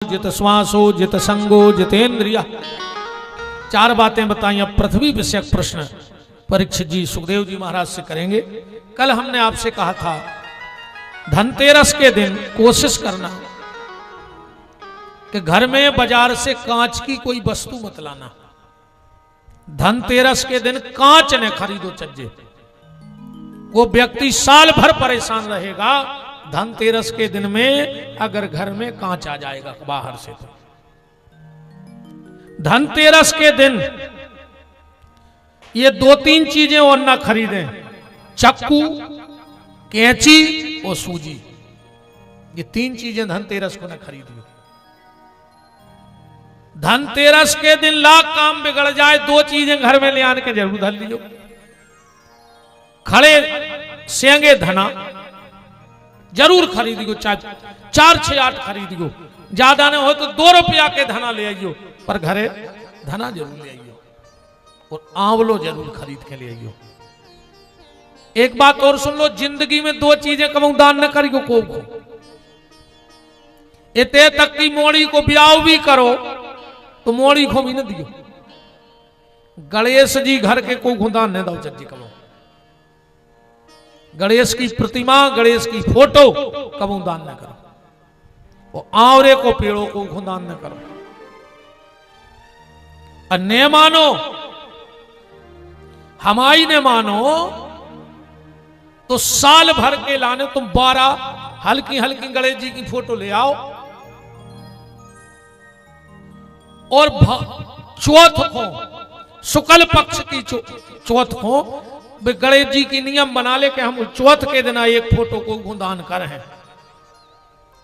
जित श्वासो जित संगो जितेंद्रिया। चार बातें बताई। अब पृथ्वी विषयक प्रश्न परीक्षित जी सुखदेव जी महाराज से करेंगे। कल हमने आपसे कहा था धनतेरस के दिन कोशिश करना कि घर में बाजार से कांच की कोई वस्तु मत लाना। धनतेरस के दिन कांच न खरीदो चज्जे। वो व्यक्ति साल भर परेशान रहेगा धनतेरस के दिन में अगर घर में कांच आ जाएगा बाहर से। तो धनतेरस के दिन ये दो तीन चीजें और ना खरीदें, चक्कू, कैंची और सूजी। ये तीन चीजें धनतेरस को ना खरीदियो। धनतेरस के दिन लाख काम बिगड़ जाए, दो चीजें घर में ले आने के जरूर धर लियो। खड़े सेंगे धना जरूर खरीदियो, चार छह आठ खरीदियो। ज्यादा न हो तो 2 रुपया के धना ले आइयो, पर घरे धना जरूर ले आइयो। और आंवलो जरूर खरीद के ले आइयो। एक बात और सुन लो, जिंदगी में 2 चीजें कबू दान न करियो को। इतने तक की मोड़ी को ब्याह भी करो तो मोड़ी को भी न दियो। गणेश जी घर के को दान न दो चज्जी कबो। गणेश की प्रतिमा, गणेश की फोटो कबू दान न करो। वो आवरे को पेड़ों को दान न करो। और ने मानो हमारी ने मानो तो साल भर के लाने तुम 12 हल्की हल्की गणेश जी की फोटो ले आओ। और चौथ को शुक्ल पक्ष की चौथ को गणेश जी की नियम बना ले कि हम चौथ के दिन एक फोटो को दान कर हैं।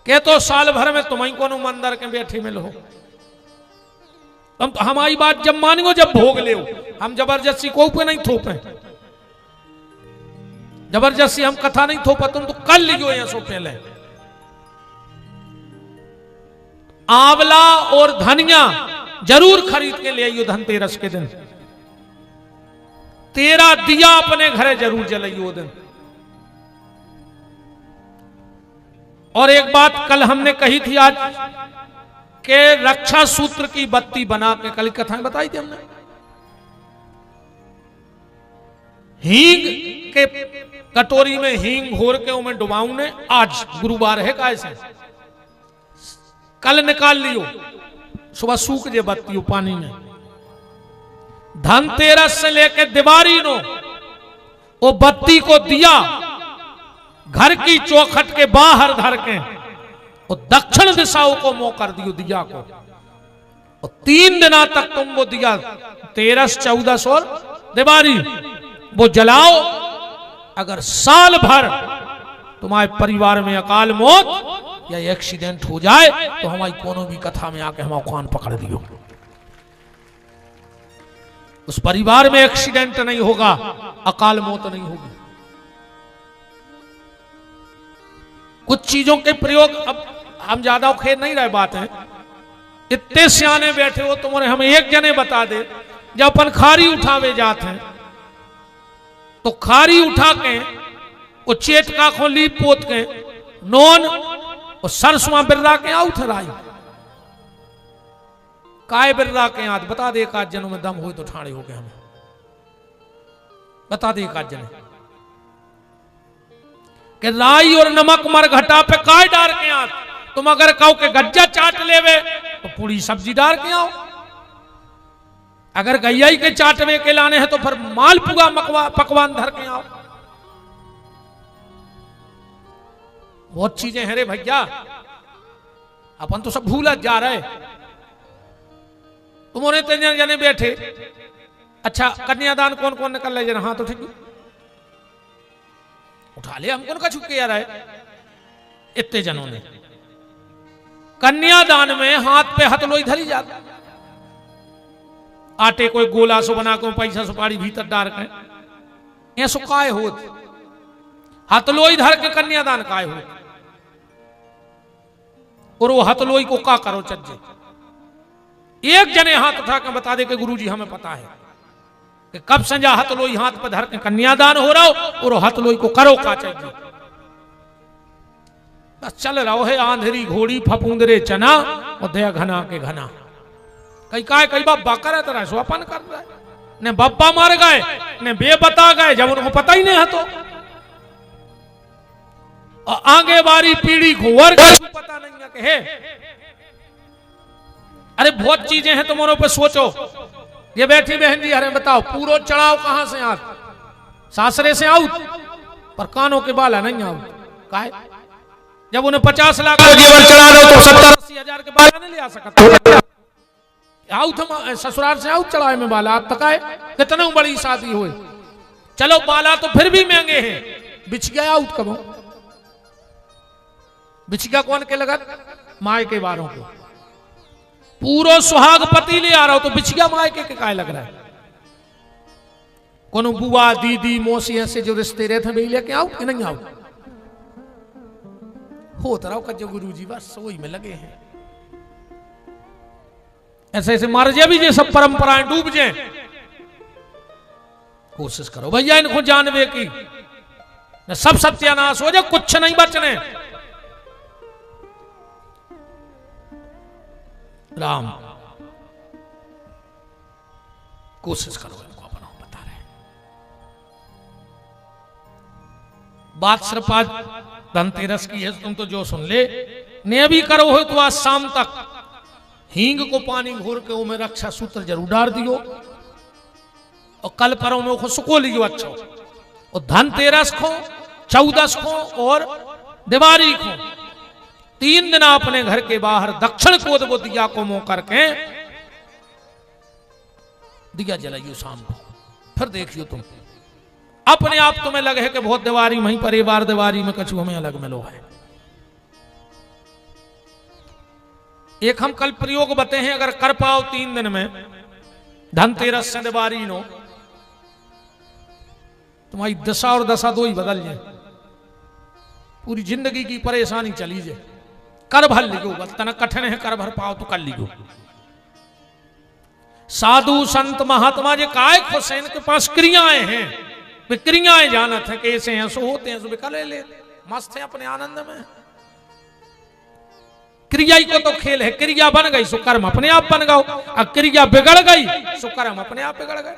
के तो साल भर में तुम्हें कोनो मंदिर के बैठे मिल हो। तुम तो हमारी बात जब मानियो जब भोग ले हो। हम जबरदस्ती को पे नहीं थोपे, जबरदस्ती हम कथा नहीं थोपा। तुम तो कल लियो यहाँ सो पहले। आंवला और धनिया जरूर खरीद के ले आइयो धनतेरस के दिन। 13 दिया अपने घरे जरूर जलाइयो दिन। और एक बात कल हमने कही थी आज के रक्षा सूत्र की बत्ती बना के कल कथाएं बताई थी हमने। हींग के कटोरी में हींग घोर के उमें डुबाऊ ने। आज गुरुवार है कैसे कल निकाल लियो, सुबह सूख जे बत्ती पानी में। धनतेरस से लेके दिवाली नो वो बत्ती को दिया घर की चौखट के बाहर धर के और दक्षिण दिशाओं को मुंह कर दियो दिया को। और 3 दिन तक तुम वो दिया 13, 14 और दिवाली वो जलाओ। अगर साल भर तुम्हारे परिवार में अकाल मौत या एक्सीडेंट हो जाए तो हमारी कोनो भी कथा में आके हमारा कान पकड़ दियो। उस परिवार में एक्सीडेंट नहीं होगा, अकाल मौत नहीं होगी। कुछ चीजों के प्रयोग अब हम ज्यादा खेल नहीं रहे बात है। इतने सियाने बैठे हो तुम्हारे हमें एक जने बता दे। जब अपन खारी उठावे जाते हैं तो खारी उठा के वो चेटका को लीप पोत के नोन और सरसुआ बिर्रा के आउ थराई काय बिर्रा के आज बता दे। एक आध जनों में दम हो तो ठाणे हो गए हमें बता दे। एक आध जने कि राई और नमक मर घटा पे काय डार के आज। तुम अगर कहो के गज्जा चाट लेवे तो पूरी सब्जी डार के आओ। अगर गैया के चाटवे के लाने हैं तो फिर मालपुआ पकवान धर के आओ। बहुत चीजें हैं रे भैया, अपन तो सब भूला जा रहे। तुमने 3 जने बैठे। अच्छा कन्यादान कौन कौन निकल ले जरा हाथ उठे उठा ले। हमको का छुप के आ रहा है। इतने जनों ने कन्यादान में हाथ पे हथलोई धरी जाता। आटे कोई गोला सो बना को पैसा सुपारी भीतर डाल के ऐसो काय हो हथलोई धर के कन्यादान काय हो। और वो हथलोई को का करो चज्जे। एक जने हाथ उठा के बता दे कि गुरुजी हमें पता है कि कब संजा हथलोई हाथ पर धर के कन्यादान हो रहा हो और हथलोई को करो का चाहिए। बस चल रहो है आंधेरी घोड़ी फपूंदरे चना और दया घना के घना। कई बार बाकर है तरह स्वापन कर रहा है, ने बब्बा मार गए ने बे बता गए जब उनको पता ही नहीं है तो। और आगे वाली पीढ़ी को वर्ग पता नहीं है कि है। अरे बहुत चीजें हैं तुम्हारे पे सोचो। ये बैठी बहन जी अरे बताओ पूरो चढ़ाओ कहां से आउट, सासरे से आउट, पर कानों के बाला नहीं आउट। काहे? जब उन्हें 50 लाख का जेवर चढ़ा दो तो 70-80 हजार के बाला नहीं ले आ सकता। आउट हम ससुराल से आउट चढ़ाए में बाला तक आए कितनी बड़ी शादी हुई। चलो बाला तो फिर भी महंगे हैं, बिछ गया आउट कब? बिछ गया कौन के लगत? माए के बारों को। पूरो सुहाग पति ले आ रहा हो तो बिछ गया माए के काय लग रहा है? कोनो बुआ दीदी मौसी ऐसे जो रिश्ते रहते हैं लेके आओ कि नहीं आओ? हो तरह का जो गुरु जी बस वही में लगे हैं। ऐसे ऐसे मर जाए भी जे सब परंपराएं डूब जाए। कोशिश करो भैया इनको जानवे की, सब सत्यानाश हो जाए, कुछ नहीं बचने। राम कोशिश करो इनको अपना बता रहे। बात सिर्फ आज धनतेरस की है, तुम तो जो सुन ले ने भी करो हो तो आज शाम तक हींग को पानी घोर के में रक्षा सूत्र जरूर डाल दियो और कल परों में उसको सुको लियो अच्छा। और धनतेरस को 14 को और दिवाली को 3 दिन अपने घर के बाहर दक्षिण को वो दिया को मुंह करके दिया जलाइयो शाम को। फिर देखियो तुम अपने आप तुम्हें लगे है कि बहुत दिवारी वहीं परिवार दिवारी में कछु हमें अलग मिलो है। एक हम कल प्रयोग बते हैं, अगर कर पाओ 3 दिन में धनतेरस से दिवारी नो तुम्हारी दशा और दशा दो ही बदल जाए, पूरी जिंदगी की परेशानी चली जाए। कर भर लिगो बस तना कठिन है, कर भर पाओ तो कर लिगो। साधु संत महात्मा जी काय हुसैन के पास क्रियाएं हैं, वे क्रियाएं जानत है कैसे हैं, सो होते हैं, सो कर ले मस्त है अपने आनंद में। क्रिया ही को तो खेल है, क्रिया बन गई सो कर्म अपने आप बन गओ, और क्रिया बिगड़ गई सो कर्म अपने आप बिगड़ गए।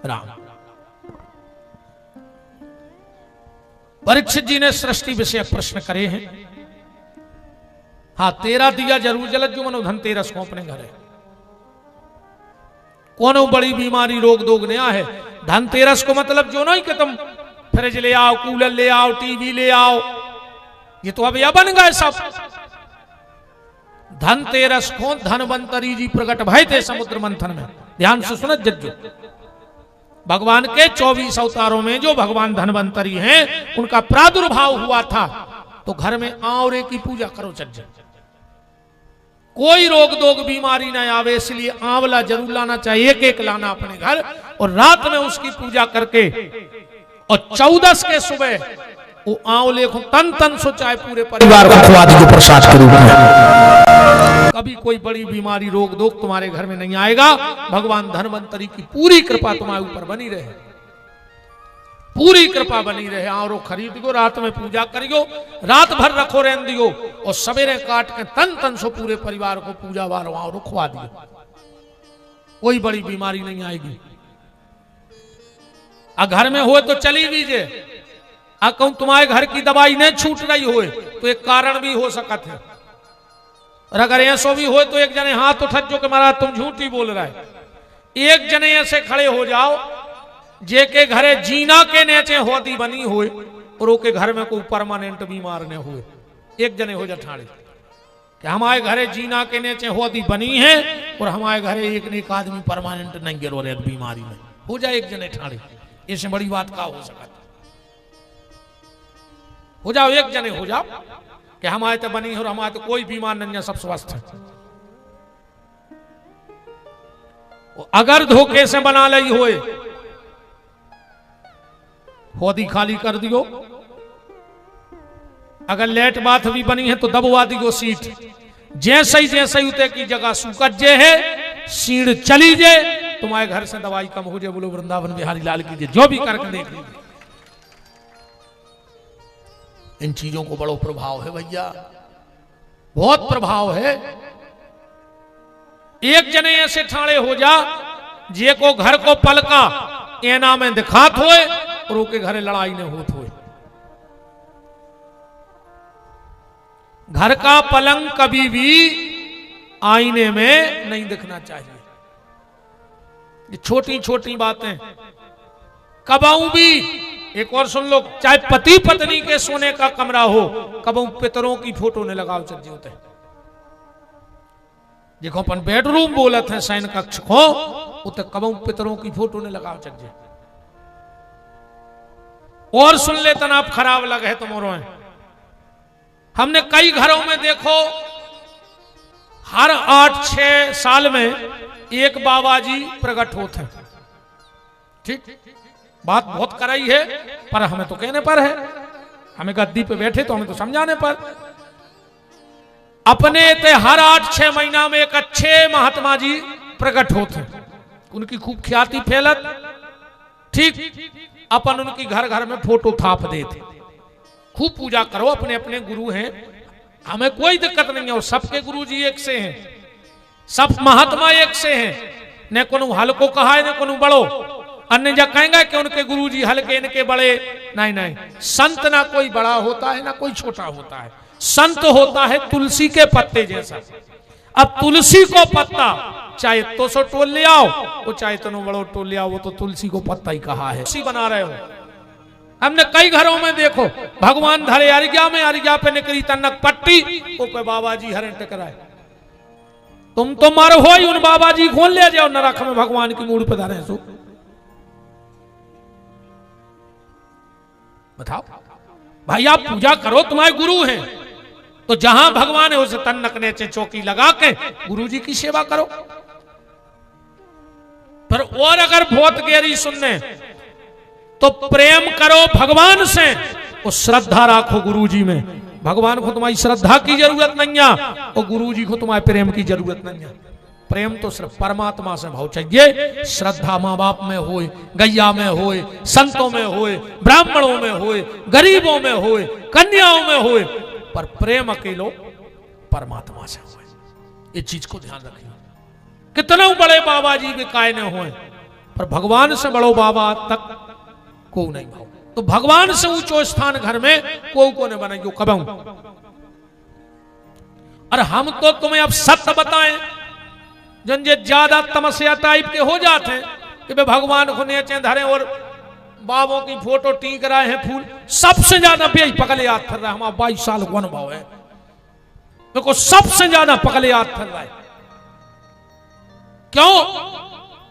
राम परीक्षित जी ने सृष्टि विषय प्रश्न करे हैं। हाँ 13 दिया जरूर जलत जो मनो धनतेरस को अपने घर है। कोनो बड़ी बीमारी रोग दोग नया है, धनतेरस को मतलब जो नहीं कि तुम फ्रिज ले आओ, कूलर ले आओ, टीवी ले आओ, ये तो अब यह बन गए सब। धनतेरस को धनवंतरी जी प्रकट भय थे समुद्र मंथन में। ध्यान से सुनो जज्जो, भगवान के 24 अवतारों में जो भगवान धनवंतरी हैं उनका प्रादुर्भाव हुआ था, तो घर में आंवरे की पूजा करो जज्जो। कोई रोग दोग बीमारी ना आवे, इसलिए आंवला जरूर लाना चाहिए, एक लाना अपने घर, और रात में उसकी पूजा करके और 14 के सुबह वो आंवले को तन तन सो चाहे पूरे परिवार को खिला दीजिए प्रसाद के रूप में। कभी कोई बड़ी बीमारी रोग दोग तुम्हारे घर में नहीं आएगा। भगवान धनवंतरी की पूरी कृपा तुम्हारे ऊपर बनी रहे, पूरी कृपा बनी रहे। आंवरो खरीद दो, रात में पूजा करियो, रात भर रखो रहन दियो, और सवेरे काट के तन तन सो पूरे परिवार को पूजा वार आंवरो खुआ दियो। कोई बड़ी बीमारी नहीं आएगी। घर में हो तो चली दीजिए, कहूं तुम्हारे घर की दवाई नहीं छूट रही हो तो एक कारण भी हो सकता है। और अगर ऐसा भी हो तो एक जने हाथ उठत जो कि महाराज तुम झूठ ही बोल रहा है। एक जने ऐसे खड़े हो जाओ जे के घरे जीना के नीचे होती बनी हुए और ओके घर में कोई परमानेंट बीमार न हुए। एक जने हो जा ठाड़े कि हमारे घरे जीना के नीचे होती बनी है और हमारे घरे एक आदमी परमानेंट नहीं गिरो रहे बीमारी में, हो जाए एक जने ठाड़े। इससे बड़ी बात क्या हो सकता? हो जाओ एक जने हो जाओ कि हमारे तो बनी और हमारे तो कोई बीमार नहीं है, सब स्वस्थ है। अगर धोखे से बना ली होदी खाली कर दियो। अगर लेट बात भी बनी है तो दबवा दियो सीट। जैसे ही उते की जगह सुकत जे है सीढ़ चली जे तुम्हारे घर से दवाई कम हो जाए। बोलो वृंदावन बिहारी लाल की जय। जो भी करके देख लीजिए, इन चीजों को बड़ो प्रभाव है भैया, बहुत प्रभाव है। एक जने ऐसे ठाणे हो जा जे को घर को पलका एना में दिखात होए और ओके घरे लड़ाई ने होत होए। घर का पलंग कभी भी आईने में नहीं दिखना चाहिए। ये छोटी छोटी बातें कबाऊ भी, एक और सुन लो, चाहे पति पत्नी के सोने का कमरा हो, कबाऊ पितरों की फोटो ने लगाओ चल होते हैं। देखो अपन बेडरूम बोलत है शयन कक्ष को, उते कबाऊ पितरों की फोटो ने लगाओ चल। और सुन ले तनाप खराब लगे तो मोरो है। हमने कई घरों में देखो हर 8-6 साल में एक बाबा जी प्रकट होते हैं। ठीक बात बहुत कराई है, पर हमें तो कहने पर है, हमें गद्दी पे बैठे तो हमें तो समझाने पर। अपने ते हर 8-6 महीना में एक अच्छे महात्मा जी प्रकट होते हैं, उनकी खूब ख्याति फैलत। ठीक अपन उनकी घर घर में फोटो थाप देते, खूब पूजा करो, अपने अपने गुरु हैं, हमें कोई दिक्कत नहीं है। और सबके गुरु जी एक से हैं, सब महात्मा एक से हैं, न कोनो हल्को कहा है न कोनो बड़ो। अन्य जा कहेंगे कि उनके गुरु जी हल्के इनके बड़े, नहीं नहीं। संत ना कोई बड़ा होता है ना कोई छोटा होता है, संत होता है तुलसी के पत्ते जैसा। अब तुलसी को पत्ता चाहे तो सो टोल ले आओ, वो चाहे तो बड़ो टोल ले आओ, वो तो तुलसी को पत्ता ही कहा है। तुलसी बना रहे हो। हमने कई घरों में देखो भगवान धरे अरिज्ञा में, अरिज्ञा पे निकली तन्नक पट्टी, वो पे बाबा जी हरण टकराए। तुम तो मर हो ही, उन बाबा जी खोल ले जाओ नरक में, भगवान की मूड पे धरे सो। बताओ भाई, आप पूजा करो, तुम्हारे गुरु हैं तो जहां भगवान है उसे तन्नक नीचे चौकी लगा के गुरु जी की सेवा करो। पर और अगर बहुत गहरी सुनने तो प्रेम करो भगवान से, और श्रद्धा राखो गुरु जी में। भगवान को तुम्हारी श्रद्धा की जरूरत नहीं है और गुरु जी को तुम्हारे प्रेम की जरूरत नहीं है। प्रेम तो सिर्फ परमात्मा से भाव चाहिए। श्रद्धा माँ बाप में होए, गैया में होए, संतों में होए, ब्राह्मणों में होए, गरीबों में होए, कन्याओं में होए, पर प्रेम अकेलो परमात्मा से होए। ये चीज को ध्यान रखिए। कितने बड़े बाबा जी भी काय न होए, पर भगवान से बड़ो बाबा तक को नहीं भाव। तो भगवान से ऊंचो स्थान घर में को ने बनाइयो कबाऊ। और हम तो तुम्हें अब सत्य बताएं, जन जे ज्यादा तमस्या टाइप के हो जाते हैं कि वे भगवान को नीचे धरे और बाबों की फोटो टीक रहे हैं फूल। सबसे ज्यादा बेच पकड़े याद कर रहा है, हमारा 22 साल का अनुभव है, देखो सबसे ज्यादा पकड़े याद कर रहा है। क्यों?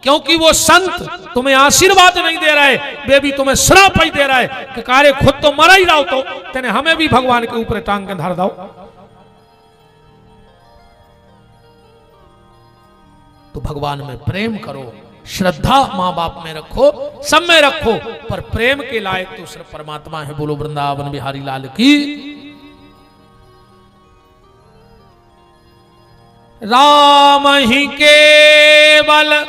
क्योंकि वो संत तुम्हें आशीर्वाद नहीं दे रहा है, वे भी तुम्हें श्राप ही दे रहा है कि कार्य खुद तो मरा ही रहो, तो तेने हमें भी भगवान के ऊपर टांग के धर दो। तो भगवान में प्रेम करो, श्रद्धा माँ बाप में रखो, सब में रखो, पर प्रेम के लायक तो सिर्फ परमात्मा है। बोलो वृंदावन बिहारी लाल की। राम ही केवल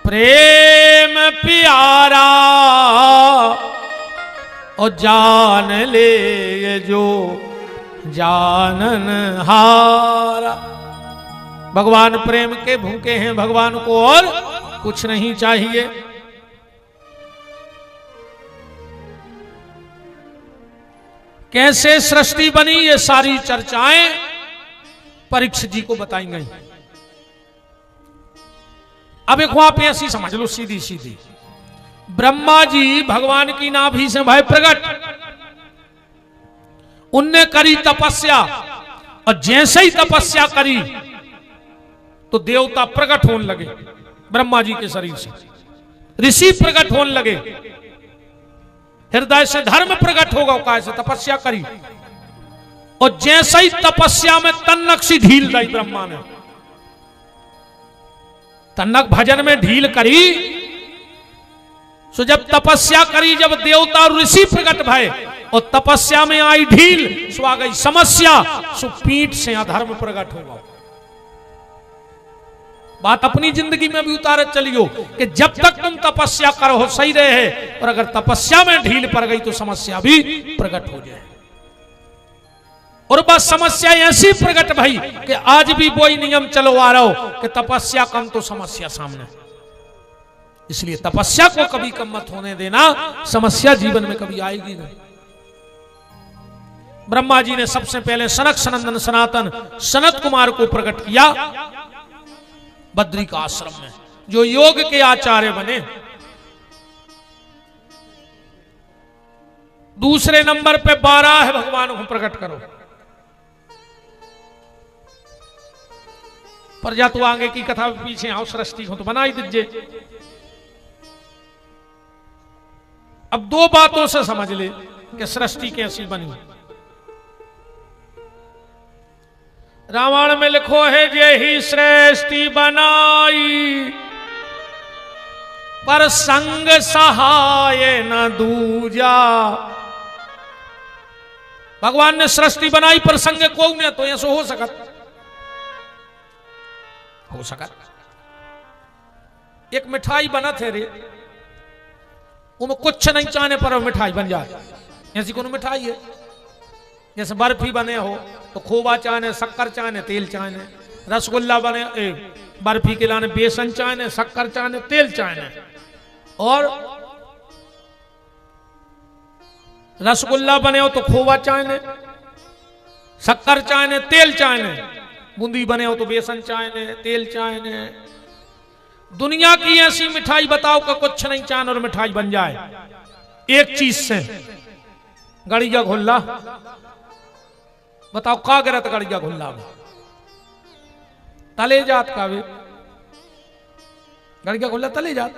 प्रेम प्यारा, और जान ले जो जानन हारा। भगवान प्रेम के भूखे हैं, भगवान को और कुछ नहीं चाहिए। कैसे सृष्टि बनी ये सारी चर्चाएं परीक्षित जी को बताई गई। अब एक आप ऐसी समझ लो सीधी सीधी, ब्रह्मा जी भगवान की नाभि से भय प्रकट, उनने करी तपस्या, और जैसे ही तपस्या करी तो देवता प्रकट होने लगे ब्रह्मा जी के शरीर से, ऋषि प्रकट होने लगे, हृदय से धर्म प्रकट होगा, कैसे तपस्या करी। और जैसे ही तपस्या में तन्नक सी ढील दी ब्रह्मा ने, तन्नक भजन में ढील करी, सो जब तपस्या करी, जब देवता और ऋषि प्रकट भय और तपस्या में आई ढील, सो आ गई समस्या, सो पीठ से अधर्म प्रकट होगा। बात अपनी जिंदगी में भी उतारत चलियो कि जब तक तुम तपस्या करो सही रहे, और अगर तपस्या में ढील पड़ गई तो समस्या भी प्रकट हो जाए। और बस समस्या ऐसी प्रकट भाई कि आज भी वही नियम चलो आ रहा हो कि तपस्या कम तो समस्या सामने। इसलिए तपस्या को कभी कम मत होने देना, समस्या जीवन में कभी आएगी नहीं। ब्रह्मा जी ने सबसे पहले सनक सनंदन सनातन सनत कुमार को प्रकट किया बद्री का आश्रम में, जो योग के आचार्य बने। दूसरे नंबर पे 12 भगवान को प्रकट करो। पर जा तू आगे की कथा पीछे आओ, सृष्टि को तो बना ही दीजिए। अब 2 बातों से समझ ले कि सृष्टि कैसी बनी। रामायण में लिखो है जे ही सृष्टि बनाई, पर संग सहाय न दूजा। भगवान ने सृष्टि बनाई पर संग को न तो ऐसा हो सकत। एक मिठाई बना थे रे, उनमें कुछ नहीं चाहने पर मिठाई बन जाए। ऐसी कौन मिठाई है? जैसे बर्फी बने हो तो खोवा चाहने, शक्कर चाहने, तेल चाहने। रसगुल्ला बने, बर्फी के लाने बेसन चाहने, शक्कर चाहने, तेल चाहने। और रसगुल्ला बने हो तो खोवा चाहने, शक्कर चाहने, तेल चाहने। बूंदी बने हो तो बेसन चाहने, तेल चाहने। दुनिया की ऐसी मिठाई बताओ कि कुछ नहीं चाहने और मिठाई बन जाए एक चीज से। गड़िया घुल्ला बताओ, का गिरत गड़िया घुल्ला में तले जात का वे गड़िया घुल्ला तले जात।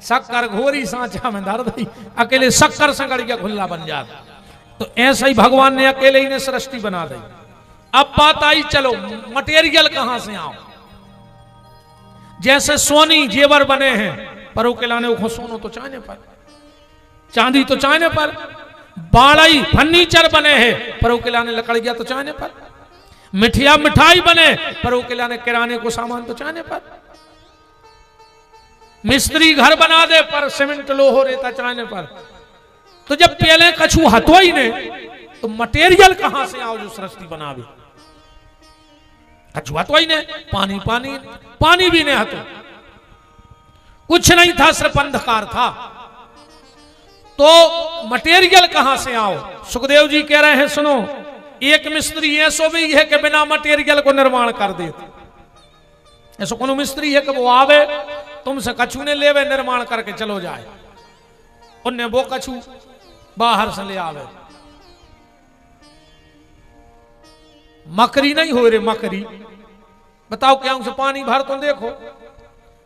शक्कर घोरी सांचा में धर दी, अकेले शक्कर से गड़िया घुल्ला बन जाता। तो ऐसा ही भगवान ने अकेले ही ने सृष्टि बना दी। अब बात आई, चलो मटेरियल कहां से आओ। जैसे सोनी जेवर बने हैं, पर वो लाने वो सोनो तो चाहने पर, चांदी तो चाहने पर। बाड़ई फर्नीचर बने हैं, पर वो लाने लकड़िया तो चाहने पर। मिठिया मिठाई बने, पर वो लाने किराने को सामान तो चाहने पर। मिस्त्री घर बना दे, पर सीमेंट लोहो रेता चाहने पर। तो जब पहले कछु हतो ही ने, तो मटेरियल कहां से आओ जो सृष्टि बनावे। कछु हतो ही ने, पानी पानी पानी भी नहीं हतो, कुछ नहीं था, सिर्फ अंधकार था। तो मटेरियल कहां से आओ। सुखदेव जी कह रहे हैं, सुनो, एक मिस्त्री ऐसो भी है कि बिना मटेरियल को निर्माण कर देते। ऐसा कोनो मिस्त्री है कि वो आवे तुमसे कछु ने लेवे, निर्माण करके चलो जाए, उन्हें वो कछु बाहर से ले आवे। मकरी नहीं हो रे, मकरी बताओ क्या उनसे पानी भर तो देखो,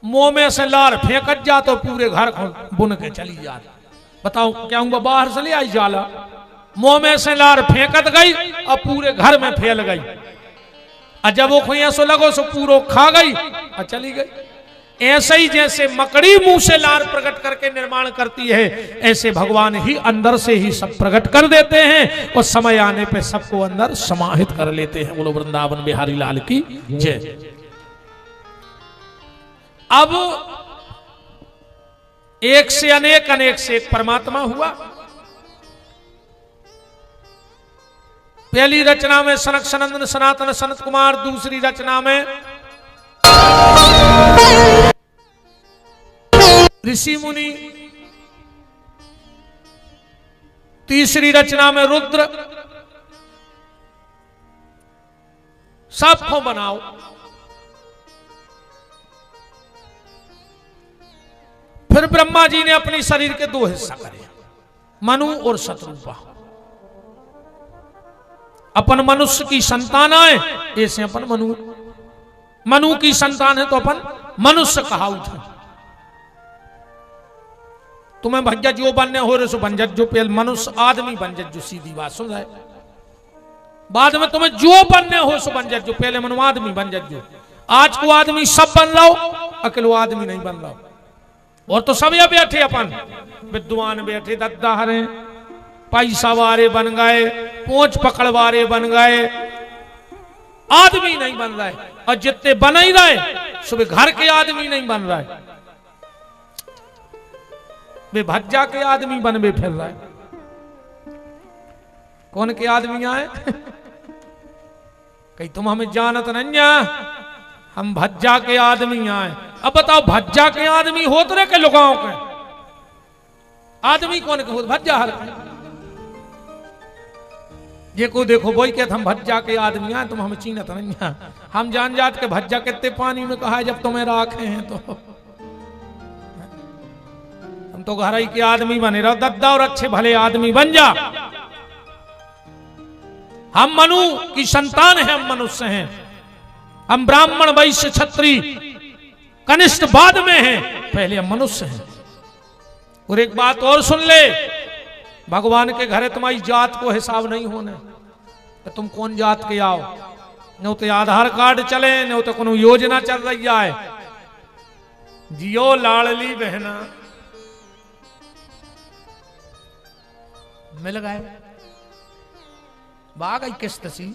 मुंह में से लार फेंकत जा तो पूरे घर को बुन के चली जा। बताओ क्या उनका बाहर से ले आई जाला, मुंह में से लार फेंकत गई और पूरे घर में फैल गई। और जब वो खोया सो लगो सो पूरो खा गई और चली गई। ऐसे ही जैसे मकड़ी मुंह से लार प्रकट करके निर्माण करती है, ऐसे भगवान ही अंदर से ही सब प्रकट कर देते हैं और समय आने पे सबको अंदर समाहित कर लेते हैं। बोलो वृंदावन बिहारी लाल की जय। अब एक से अनेक, अनेक से एक परमात्मा हुआ। पहली रचना में सनक सनंदन सनातन सनत कुमार, दूसरी रचना में ऋषि मुनि, तीसरी रचना में रुद्र। सबको बनाओ। फिर ब्रह्मा जी ने अपने शरीर के 2 हिस्सा करे, मनु और शत्रुपा। अपन मनुष्य की संतान आए, ऐसे अपन मनु की संतान है तो अपन मनुष्य कहाउत है। तुम्हें भैया जो बनने हो रहे सो बन जज, जो पहले मनुष्य आदमी बन जज, जो सीधी बात सुन जाए। बाद में तुम्हें जो बनने हो सो बन जज, जो पहले मनु आदमी बन जज। जो आज को आदमी सब बन लो, अकेलो आदमी नहीं बन लो। और तो सब ये बैठे अपन विद्वान बैठे, दद्दा हरे, पैसा वारे बन गए, पोंछ पकड़ वारे बन गए, आदमी नहीं बन रहा है, और जितने बन ही रहे सुबह घर के आदमी नहीं बन रहा है, वे भज्जा के आदमी बनवे फिर रहा है। कौन के आदमी आए? कहीं तुम हमें जानत नहीं, हम भज्जा के आदमी आए। अब बताओ भज्जा के आदमी होत रहे के लोगों के आदमी कौन के होत? भज्जा हर ये को देखो वही कहते हम भज्जा के आदमी आए, तुम हमें चीनत नहीं है। हम जान जात के भज्जा कितने पानी में कहा है जब तुम्हें राखे हैं तो हम तो घर ही के आदमी बने रहो, दद्दा और अच्छे भले आदमी बन जा। हम मनु की संतान है, हम मनुष्य हैं, हम ब्राह्मण वैश्य क्षत्रिय कनिष्ठ बाद में हैं, पहले हम मनुष्य हैं। और एक बात और सुन ले, भगवान के घरे तुम्हारी जात को हिसाब नहीं होने, तो तुम कौन जात के आओ, न तो आधार कार्ड चले, न तो कोनो योजना चल रही है। जियो लाडली बहना मिल गए बाग किस्त सी,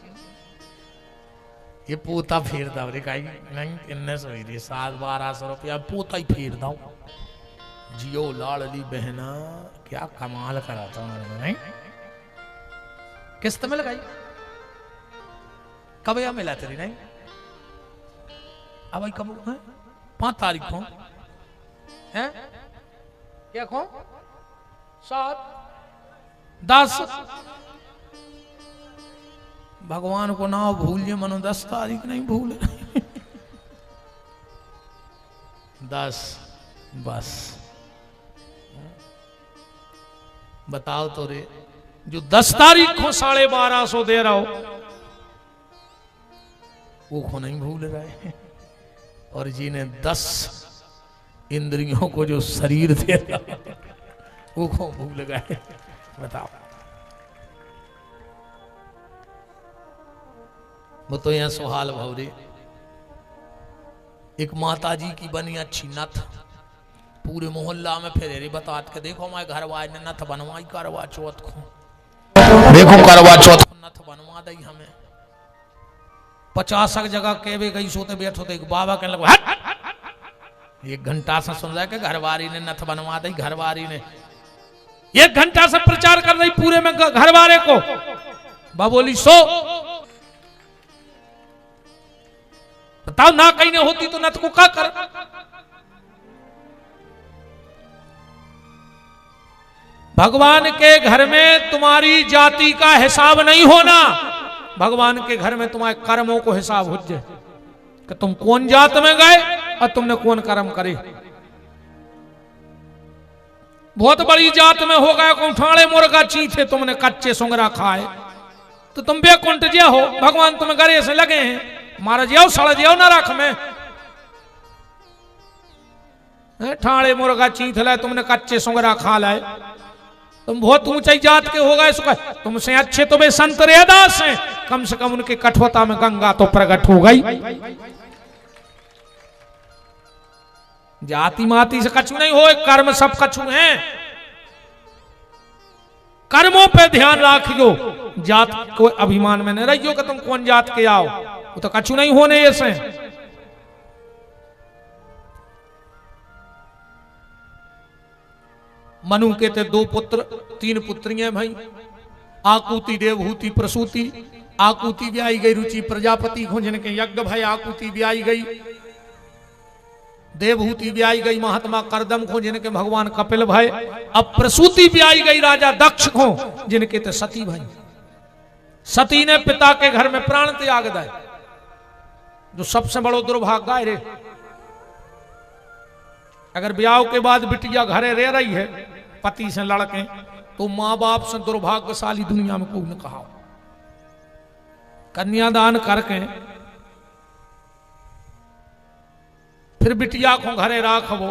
ये पोता फेर दो रे कहीं नहीं, इन्ने सो ही 700-1200 रुपया पोता ही फेर दो। जियो लाडली बहना, क्या कमाल करा था उन्होंने, नहीं किस्त में लगाई। कब या मिला तेरी? नहीं अब भाई कब है? 5 तारीख को है क्या? को 7 10 भगवान को ना भूलिए मनो, 10 तारीख नहीं भूल 10 बस। बताओ तो रे, जो 10 तारीख को 1250 दे रहा हो वो को नहीं भूल रहे, और जिन्हें 10 इंद्रियों को जो शरीर दे रहा वो को भूल गए। बताओ, वो तो यहां सुहाल भवरे एक माता जी की बनी अच्छी नथ, पूरे मोहल्ला में फिर रे बतात के देखो हमारे घर वाले ने नथ बनवाई करवा चौथ को, देखो करवा चौथ को नथ बनवा दी हमें। 50 जगह केवे गई सोते बैठो तो एक बाबा कहने लगे 1 घंटा से सुन रहा है कि घरवारी ने नथ बनवा दी, घरवारी ने 1 घंटा से प्रचार कर रही पूरे में घरवारे को। बाबोली सो बताओ ना कहीं नहीं होती तो नथ को क्या कर? भगवान के घर में तुम्हारी जाति का हिसाब नहीं होना, भगवान के घर में तुम्हारे कर्मों को हिसाब हो जाए कि तुम कौन जात में गए और तुमने कौन कर्म करे। बहुत बड़ी जात में हो गया, कौठाड़े मुर्गा चीथे तुमने कच्चे सुंगरा खाए तो तुम बेकुंठ जे हो, भगवान तुम्हें गरे से लगे हैं, मारा जाओ सड़ जाओ ना रख में। ठाणे मुर्गा चीथ लाए तुमने कच्चे सुंगरा खा लाए, तुम बहुत ऊंचाई जात के हो गए, तुमसे अच्छे तो वे संत रैदास हैं, कम से कम उनकी कठोरता में गंगा तो प्रकट हो गई। जाति माति से कछु नहीं हो, कर्म सब कछु हैं। कर्मों पे ध्यान रखियो, जात को अभिमान में नहीं रहियो कि तुम कौन जात के आओ, वो तो कछु नहीं होने ऐसे। मनु के थे 2 पुत्र 3 पुत्रियां भाई, आकुति देवहूति प्रसूति। आकुति भी आई गई रुचि प्रजापति को, जिनके यज्ञ भाई आकुति भी आई गई, देवहूति भी आई गई महात्मा करदम को, जिनके भगवान कपिल भाई। अब प्रसूति भी आई गई राजा दक्ष को, जिनके थे सती भाई। सती ने पिता के घर में प्राण त्याग दिए, जो सबसे बड़ो दुर्भाग्य है रे। अगर ब्याह के बाद बिटिया घरे रह रही है पति से लड़के, तो मां बाप से दुर्भाग्यशाली दुनिया में कोई न कहा। कन्यादान करके फिर बिटिया को घरे राखबो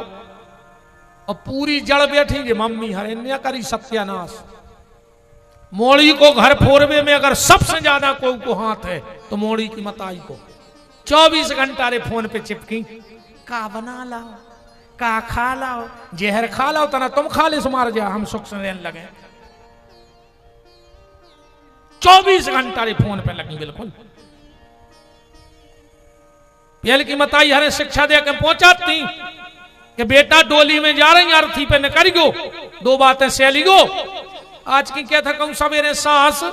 और पूरी जड़ बैठी जे मम्मी हरे करी सत्यानाश। मोड़ी को घर फोरवे में अगर सबसे ज्यादा कोई को हाथ है तो मोड़ी की मताई को 24 घंटा रे फोन पे चिपकी, का बना लाओ, का खा लाओ, जहर खा लाओ तना तुम खा ले सुमार जा, हम सुख से रहने लगे। 24 घंटा रे फोन पे लगी बिल्कुल। पहल की मताई हरे शिक्षा दे के पहुंचाती कि बेटा डोली में जा रही अर्थी पे न करियो, 2 बातें सहलियो। आज की क्या था कहूं सवेरे सास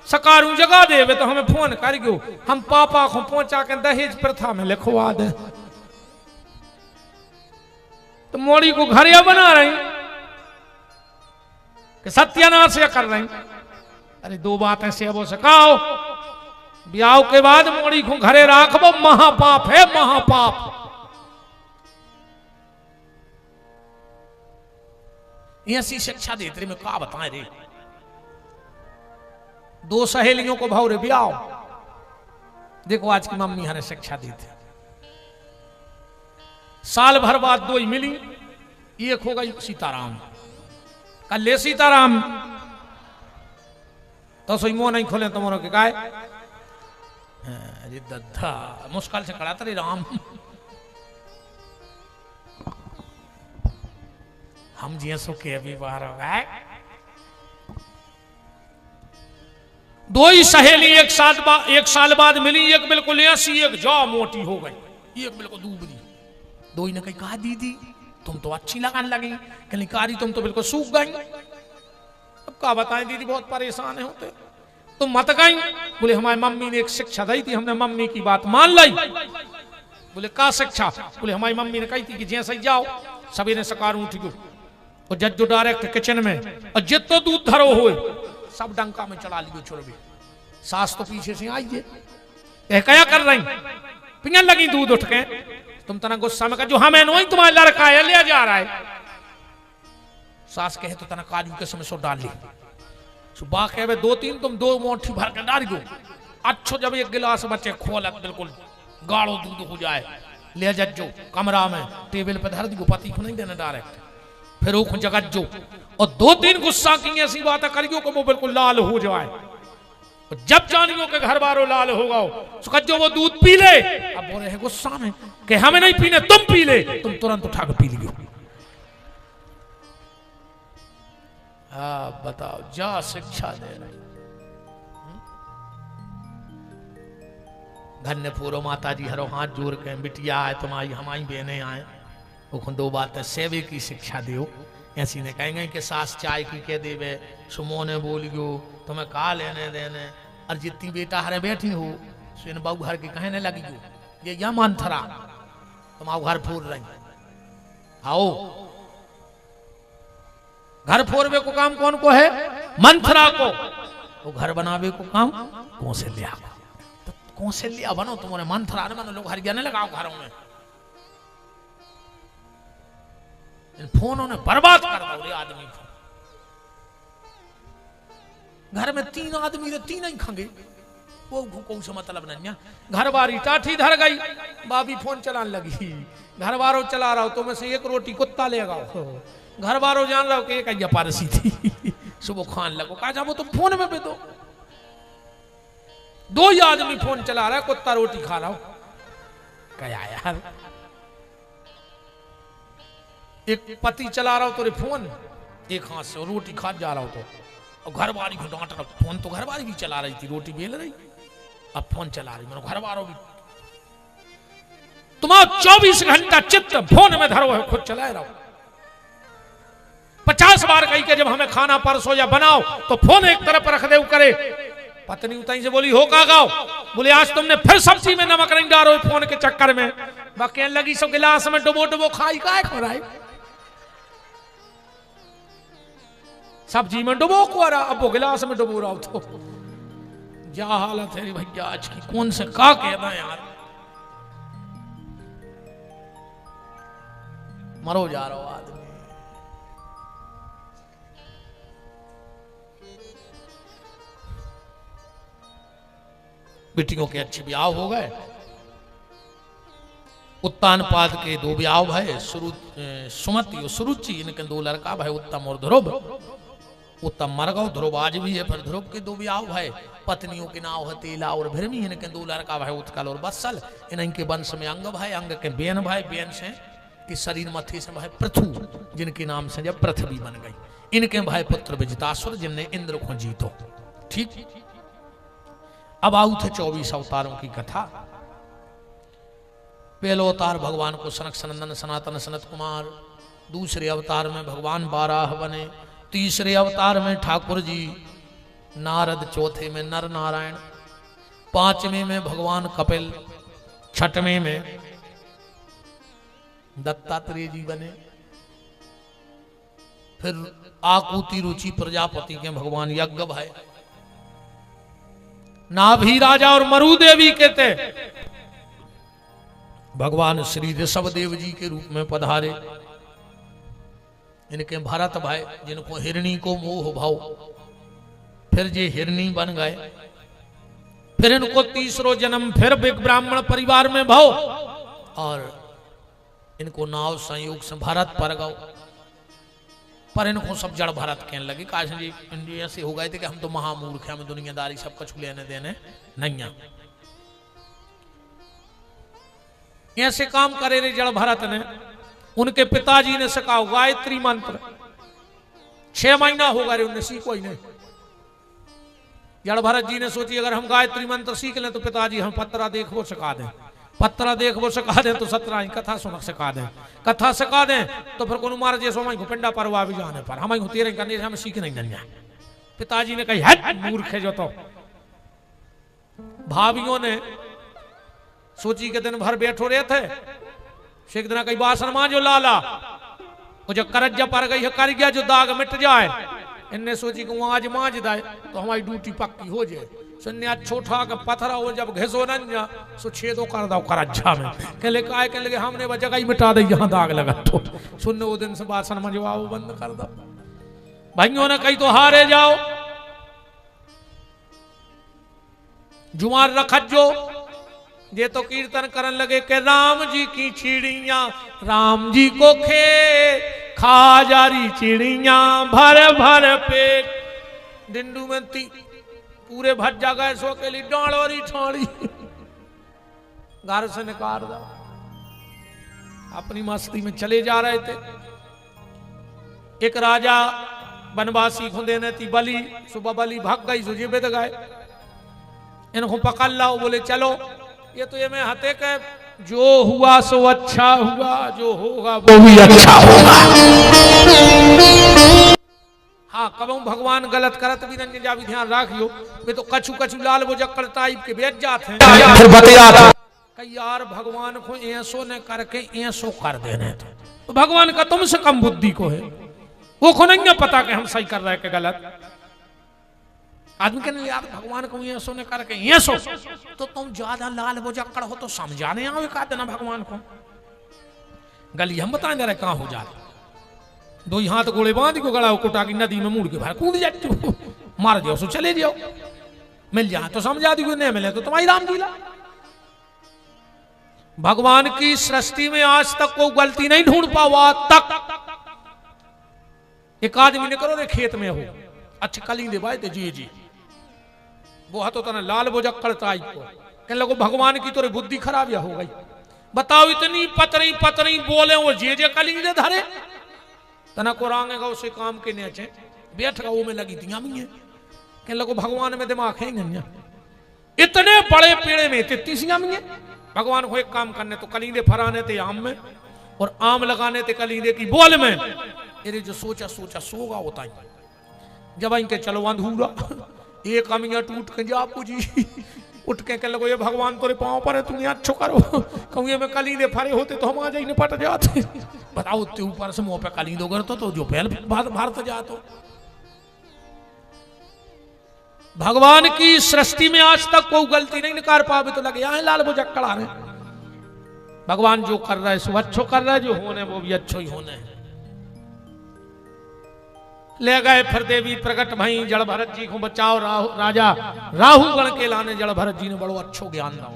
सकारू जगा देवे तो हमें फोन करियो, हम पापा को पहुंचा के दहेज प्रथा में लिखवा दे। तो मोड़ी को घरिया बना रही कि सत्यानाश या कर रही। अरे 2 बातें से वो सिखाओ, ब्याह के बाद मोड़ी को घरे राखबो महापाप है, महापाप। ऐसी शिक्षा देते में का बताएं रे। 2 सहेलियों को भाव रे ब्याह, देखो आज की मम्मी हमें शिक्षा दी थी। साल भर बाद 2 ही मिली, एक हो गई सीताराम, कल ले सीताराम तो सोई मुंह नहीं खोले तुम्हारो के गाय। अरे दद्दा मुश्किल से खड़ा रे राम, हम जी सो के अभी बाहर हो गए। 2 ही सहेली एक साल बाद मिली, एक बिल्कुल ऐसी, एक जा मोटी हो गई, एक बिल्कुल दूबरी। 2 ही ने कहा दीदी तुम तो अच्छी लगाने लगी, कहली कारी तुम तो बिल्कुल सूख गई। अब क्या बताएं दीदी बहुत परेशान है होते, तुम मत गई। बोले हमारी मम्मी ने एक शिक्षा दी थी, हमने मम्मी की बात मान ली। बोले का शिक्षा? बोले हमारी मम्मी ने कही थी कि जैसे ही जाओ सवेरे सकार उठ गयो और जज्जो डायरेक्ट किचन में और जितो दूध धरो हुए सब डंका में चला लियो छोड़बे। सास तो पीछे से आई है, क्या कर रही, पिंगन लगी दूध उठ के। तुम तना गुस्सा में कहा जो हमें नहीं तुम्हारा लड़का है ले जा रहा है। सास कहे तो तना काजू के समय सो डाल ली, सुबह कहे 2-3 तुम 2 मोठी भर के डाल दो। अच्छो जब 1 गिलास बचे खोलत बिल्कुल गाढ़ो दूध हो जाए, ले जज्जो कमरा में टेबल पे धर दियो, पति को नहीं देना डायरेक्ट। फिर वो जगत जो और 2-3 गुस्सा की ऐसी बात करियो कि वो बिल्कुल लाल हो जाए। और जब जानियो के घर बारो लाल होगा जो वो दूध पी ले। अब बोले है गुस्सा में कि हमें नहीं पीने तुम पी ले, तुम तुरंत उठा के पी लियो। बताओ जा शिक्षा दे रही। धन्य पूरो माता जी हरो हाथ जोड़ के बिटिया आए तुम्हारी हमारी बहने आए, वो 2 बातें सेवे की शिक्षा दियो। ऐसी ने कहेंगे कि सास चाय की कह देवे, सुमो ने बोल गयो तुम्हें का लेने देने, और जितनी बेटा हरे बैठी हो सुन बाबू घर के कहने लगी गयो ये या मंथरा तुम आओ घर फोड़ रही। आओ घर फोड़वे को काम कौन को है? मंथरा को। वो घर बनावे को काम कौशल्या। तो कौशल्या बनो, तुम्हारे मंथरा ने बनो, लोग हरियाणा लगाओ घरों में। फोनों ने बर्बाद कर दो रे आदमी को। घर में 3 आदमी रे 3 ही खंगे, वो कौन से मतलब नहीं। घर बारी टाठी धर गई, बाबी फोन चलाने लगी, घर बारो चला रहा हो तो में से 1 रोटी कुत्ता लेगा। घर बारो जान रहा हो कि एक पारसी थी, सुबह खान लगो कहा वो तो फोन में भी 2 ही आदमी फोन चला रहा है, कुत्ता रोटी खा रहा हो। क्या यार, एक पति चला रहा हो तो फोन एक हाथ से रोटी खा जा रहा हो तो, और घर वाली को डांट रहा। फोन तो घर वाली भी चला रही थी, रोटी बेल रही, अब फोन चला रही, मतलब घर वालों भी। तुम्हारा 24 घंटा चित्त फोन में धरो है, खुद चलाए रहो। 50 बार कही के जब हमें खाना परसो या बनाओ तो फोन एक तरफ रख दे करे। पत्नी उताई से बोली हो का गाओ, बोले आज तुमने फिर सब्जी में नमक नहीं डालो फोन के चक्कर में। बाकी लगी सब गिलास में डुबो डुबो खाई का खराई, सब्जी में डुबो को रहा, अब वो गिलास में डुबो रहा। तो क्या हालत है भैया आज की, कौन से का कहना यार, मरो जा रहा हो आदमी। बेटियों के अच्छे ब्याह हो गए। उत्तानपाद के 2 ब्याह भय, सुमति और सुरुचि, इनके 2 लड़का भय, उत्तम और ध्रुव। उत्तम मर गौ, ध्रुव आज भी है, फिर ध्रुव के 2 ब्याह भय। पत्नियों के नाव है तेला और भृमी, इनके 2 लड़का भय, उत्कल और बत्सल। इनके वंश में अंग भय, अंग के बेन भय, बेन से कि शरीर मथी से भय पृथु, जिनके नाम से जब पृथ्वी बन गई। इनके भाई पुत्र विजितासुर, जिनने इंद्र को जीतो। ठीक, अब आऊ थे 24 अवतारों की कथा। पहलो अवतार भगवान को सनक सनंदन सनातन सनत कुमार, दूसरे अवतार में भगवान बाराह बने, तीसरे अवतार में ठाकुर जी नारद, चौथे में नर नारायण, पांचवें में भगवान कपिल, छठवें में दत्तात्रेय जी बने, फिर आकुति रुचि प्रजापति के भगवान यज्ञ भाई, नाभि राजा और मरु देवी के थे भगवान श्री ऋषभ देव जी के रूप में पधारे। इनके भरत भाई जिनको हिरणी को मोह भाव, फिर जे हिरणी बन गए, फिर इनको तीसरो जन्म फिर ब्राह्मण परिवार में भाव, और इनको नाव संयोग से भरत पर गौ, पर इनको सब जड़ भरत कहने लगे। काश जी इंडिया से हो गए थे कि हम तो महामूर्ख हैं, हमें दुनियादारी सब कुछ लेने देने नहीं है। ऐसे काम करे रे जड़ भरत ने। उनके पिताजी ने सिखाओ गायत्री मंत्र, 6 महीना होगा रे उन्हें सीखो ही नहीं। जड़ भरत जी ने सोची अगर हम गायत्री मंत्र सीख लें तो पिताजी हम पत्रा देखो सिखा दें, पत्रा देखो सिखा दें तो 17 कथा सुनक सिखा दें, कथा सिखा दें तो फिर को मार जैसो हमारी पिंडा परवा भी जाने पर हमारी तेरे करने से हमें सीख नहीं जाए। पिताजी ने कही है मूर्ख है जो। तो भाभियों ने सोची के दिन भर बैठो रहे थे, एक दिन कई बासन मां जो लाला वो जो करज्जा पर गई है कर गया जो दाग मिट जाए। इनने सोची कि वो आज मांझ दाए तो हमारी ड्यूटी पक्की हो जाए। सुन्या छोटा का पत्थरा वो जब घिसो न जा सो छेदो कर दो करज्जा में, कहले काय कहने लगे हमने वह जगह ही मिटा दी जहां दाग लगा। तो सुनने वो दिन से बासन मंजवा वो बंद कर दो। भाइयों ने कही तो हारे जाओ, जुमार रखत जो ये तो कीर्तन करन लगे कि राम जी की चिड़िया राम जी को खे खा जारी चिड़िया भर भर पेट। डिंडू में पूरे भज्जा गए सो के लिए डालोरी ठाड़ी घर से निकाल दो। अपनी मस्ती में चले जा रहे थे। एक राजा बनवासी को देने थी बलि, सुबह बलि भाग गई सुझे बेद गए। इनको पकड़ लाओ, बोले चलो ये तो ये मैं हते के जो हुआ सो अच्छा हुआ, जो होगा वो भी अच्छा होगा। हाँ कबू भगवान गलत करत भी नहीं जा भी ध्यान रखियो। वे तो कछु कछु लाल वो जक्कड़ टाइप के बेच जाते हैं। फिर बतिया कई यार भगवान को ऐसो ने करके ऐसो कर देने तो भगवान का तुमसे कम बुद्धि को है, वो को नहीं पता कि हम सही कर रहे के गलत। आदमी कहने यार भगवान को ऐसो ने करके ऐसो, तो तुम ज्यादा लाल वो जक्कड़ हो तो समझाने आओ का देना भगवान को। गली हम बताएं रहे कहाँ हो जा दो हाथ गोले बांध को गड़ा कुटा की नदी में मुड़ के भाई कूद जाओ, मार जाओ सो चले जाओ। मिल जाए तो समझा दी, नहीं मिले तो तुम्हारी राम लीला। भगवान की सृष्टि में आज तक कोई गलती नहीं ढूंढ पावा तक। एक आदमी ने करो रे खेत में हो अच्छे कली दे भाई ते जी जी वो हाथों तना लाल बोझा कड़ता को कहने लगो भगवान की तोरे बुद्धि खराब या हो गई। बताओ इतनी पतरी पतरी बोले वो जे कली दे धरे तना को रांगेगा उसे काम के नीचे बैठ गया वो में लगी थी हम कहने लगो भगवान में दिमाग है नहीं। इतने बड़े पेड़े में तीसियां में भगवान को एक काम करने तो कलीदे फराने थे आम में और आम लगाने थे कलीदे की बोल में। ये जो सोचा सोचा सोगा होता है जब इनके चलो अंधूरा एक अमिया टूट के जा पूजी उठ के लगो ये भगवान तोरे पाँव पर है तुम अच्छो करो कहूँ में कलीदे फरे होते तो हम आ जाए निपट जाते। बताओ ते ऊपर से मुंह पे कलीदो करते तो जो पहल भारत जातो। भगवान की सृष्टि में आज तक कोई गलती नहीं निकाल पावे तो लगे यहाँ लाल बोझा कड़ा रहे। भगवान जो कर रहा है सो अच्छो कर रहा है, जो होने वो भी अच्छो ही होने है। ले गए फिर देवी प्रकट भई जड़ भरत जी को बचाओ। राजा राहु गण के लाने जड़ भरत जी ने बड़ो अच्छो ज्ञान दो,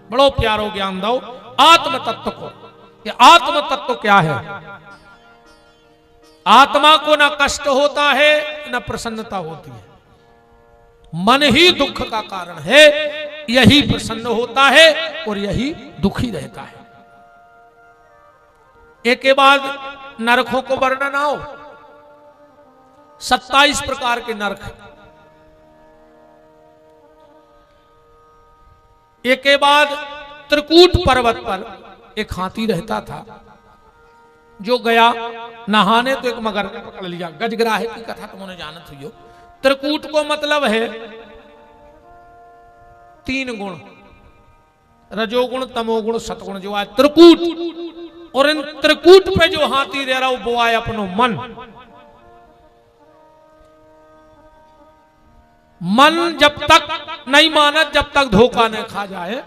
बड़ो प्यारो ज्ञान दो आत्म तत्व को। ये आत्म तत्व क्या है? आत्मा को ना कष्ट होता है ना प्रसन्नता होती है, मन ही दुख का कारण है। यही प्रसन्न होता है और यही दुखी रहता है। एक के बाद नरकों को वर्णन आओ 27 प्रकार के नरक। एक के बाद त्रिकूट पर्वत पर एक हाथी रहता था जो गया नहाने तो एक मगर ने पकड़ लिया। गजग्राहे की कथा तुमने जानत हुई हो। त्रिकूट को मतलब है 3 गुण, रजोगुण, तमोगुण, सतगुण, जो है त्रिकूट। और इन त्रिकूट पे जो हाथी रह रहा वो आए अपनो मन। मन जब तक नहीं मानत जब तक धोखा न खा जाए।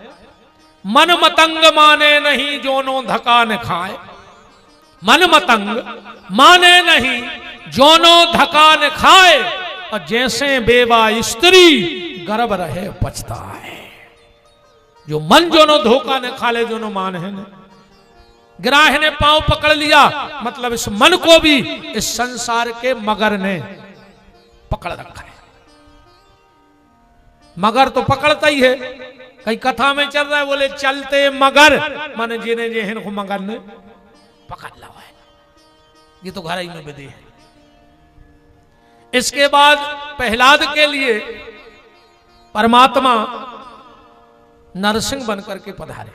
मन मतंग माने नहीं जोनो धका न खाए। मन मतंग माने नहीं जोनो धका न खाए। और जैसे बेवा स्त्री गर्भ रहे पछताए। जो मन जोनो धोखा न खा ले जोनो मान है न। गिराह ने पांव पकड़ लिया मतलब इस मन को भी इस संसार के मगर ने पकड़ रखा है। मगर तो पकड़ता ही है। कई कथा में चल रहा है बोले चलते मगर माने जिन्हें जेहन को मगर ने पकड़ लिया है। ये तो घर ही में विधि है। इसके बाद प्रहलाद के लिए परमात्मा नरसिंह बनकर के पधारे।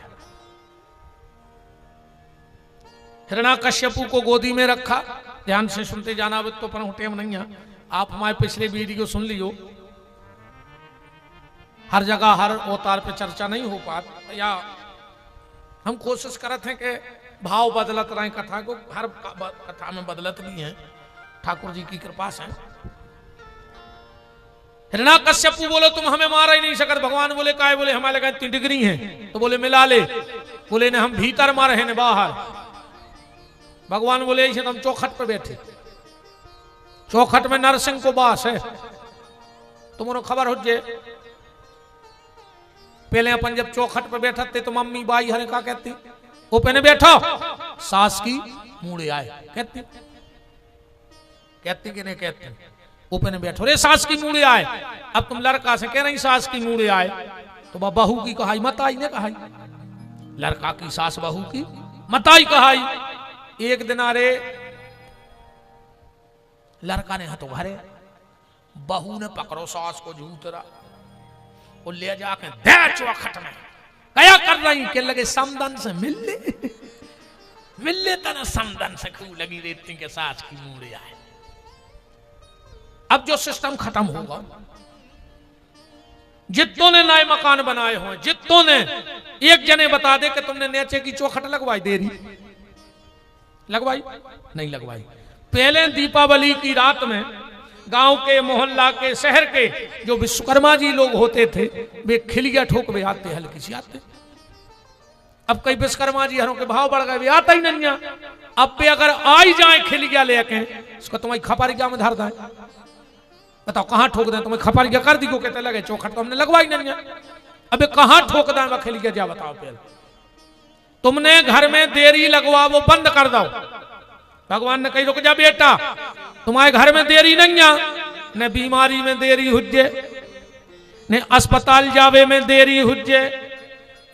हिरण्याकश्यपु को गोदी में रखा। ध्यान से सुनते जाना तो पर टेम नहीं है। आप हमारे पिछले वीडियो सुन लियो। हर जगह हर अवतार पे चर्चा नहीं हो पाती या हम कोशिश करते हैं कि भाव बदलत रहे कथा को। हर कथा में बदलत भी है, ठाकुर जी की कृपा से। हिरण्याकश्यपु बोले तुम हमें मार ही नहीं सकते। भगवान बोले काय? बोले हमारे लगा 3 डिग्री है। तो बोले मिला ले। बोले ने हम भीतर मारे हैं ने बाहर। भगवान बोले ऐसे हम चौखट पे बैठे। चौखट में नरसिंह को बास है। तुम्हारा खबर हो जे पहले अपन जब चौखट पे बैठा थे तो मम्मी बाई हरे का कहती वो पहने बैठो सास की मूड़े आए कहती कि नहीं कहती वो पहने बैठो रे सास की मूड़े आए। अब तुम लड़का से कह रही सास की मूड़े आए तो बहू की कहाई मताई ने कहाई। लड़का की सास बहू की मताई कहाई। एक दिन अरे लड़का ने हाथों भरे बहू ने पकड़ो सास को झूठरा वो ले जाके दे चौखट में क्या कर रही के लगे समदन से मिल ले तना समदन से क्यों लगी रहती के सास की मूड़े आए। अब जो सिस्टम खत्म होगा जितों ने नए मकान बनाए हो जितों ने एक जने बता दे कि तुमने नीचे की चौखट लगवाई देरी लगवाई नहीं लगवाई। पहले दीपावली की रात में गांव के मोहल्ला के शहर के जो विश्वकर्मा जी लोग होते थे वे खिलिया ठोक वे आते हल्की सी आते। अब कई विश्वकर्मा जी हरों के भाव बढ़ गए वे आता ही नहीं। अब पे अगर आई जाए खिलिया लेके उसको तुम्हारी खपारिया में धर दें। बताओ कहां ठोक दें? तुम्हें खपारिया कर दी को कहते लगे चौखट तो हमने लगवाई नहीं। अबे कहां ठोक दें वह खिलिया जा बताओ। पहले तुमने घर में देरी लगवा वो बंद कर दो। भगवान ने कही रुक जा बेटा तुम्हारे घर में देरी नहीं आ न बीमारी में देरी हुजे ने अस्पताल जावे में देरी हुजे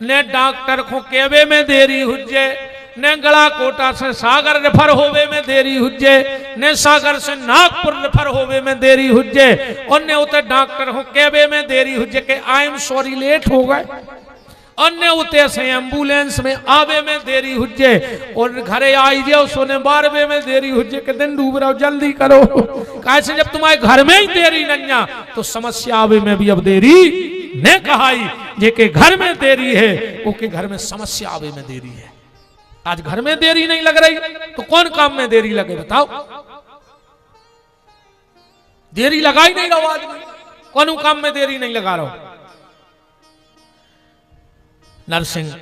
ने डॉक्टर को केवे में देरी हुजे ने गला कोटा से सागर रेफर होवे में देरी हुजे ने सागर से नागपुर रेफर होवे में देरी हुजे और ने उते डॉक्टर को केवे में देरी हुजे के आई एम सॉरी लेट हो गए। अन्य उते से एम्बुलेंस में आवे में देरी हुजे और घरे आई जाओ सोने 12 में देरी हुजे के दिन डूब रहा जल्दी करो। कैसे जब तुम्हारे घर में ही देरी नहीं तो समस्या आवे में भी अब देरी ने कहाई जे के घर में देरी है वो के घर में समस्या आवे में देरी है। आज घर में देरी नहीं लग रही तो कौन काम में देरी लगे बताओ? देरी लगा ही नहीं रहा आदमी कौन काम में देरी नहीं लगा रहा। नरसिंह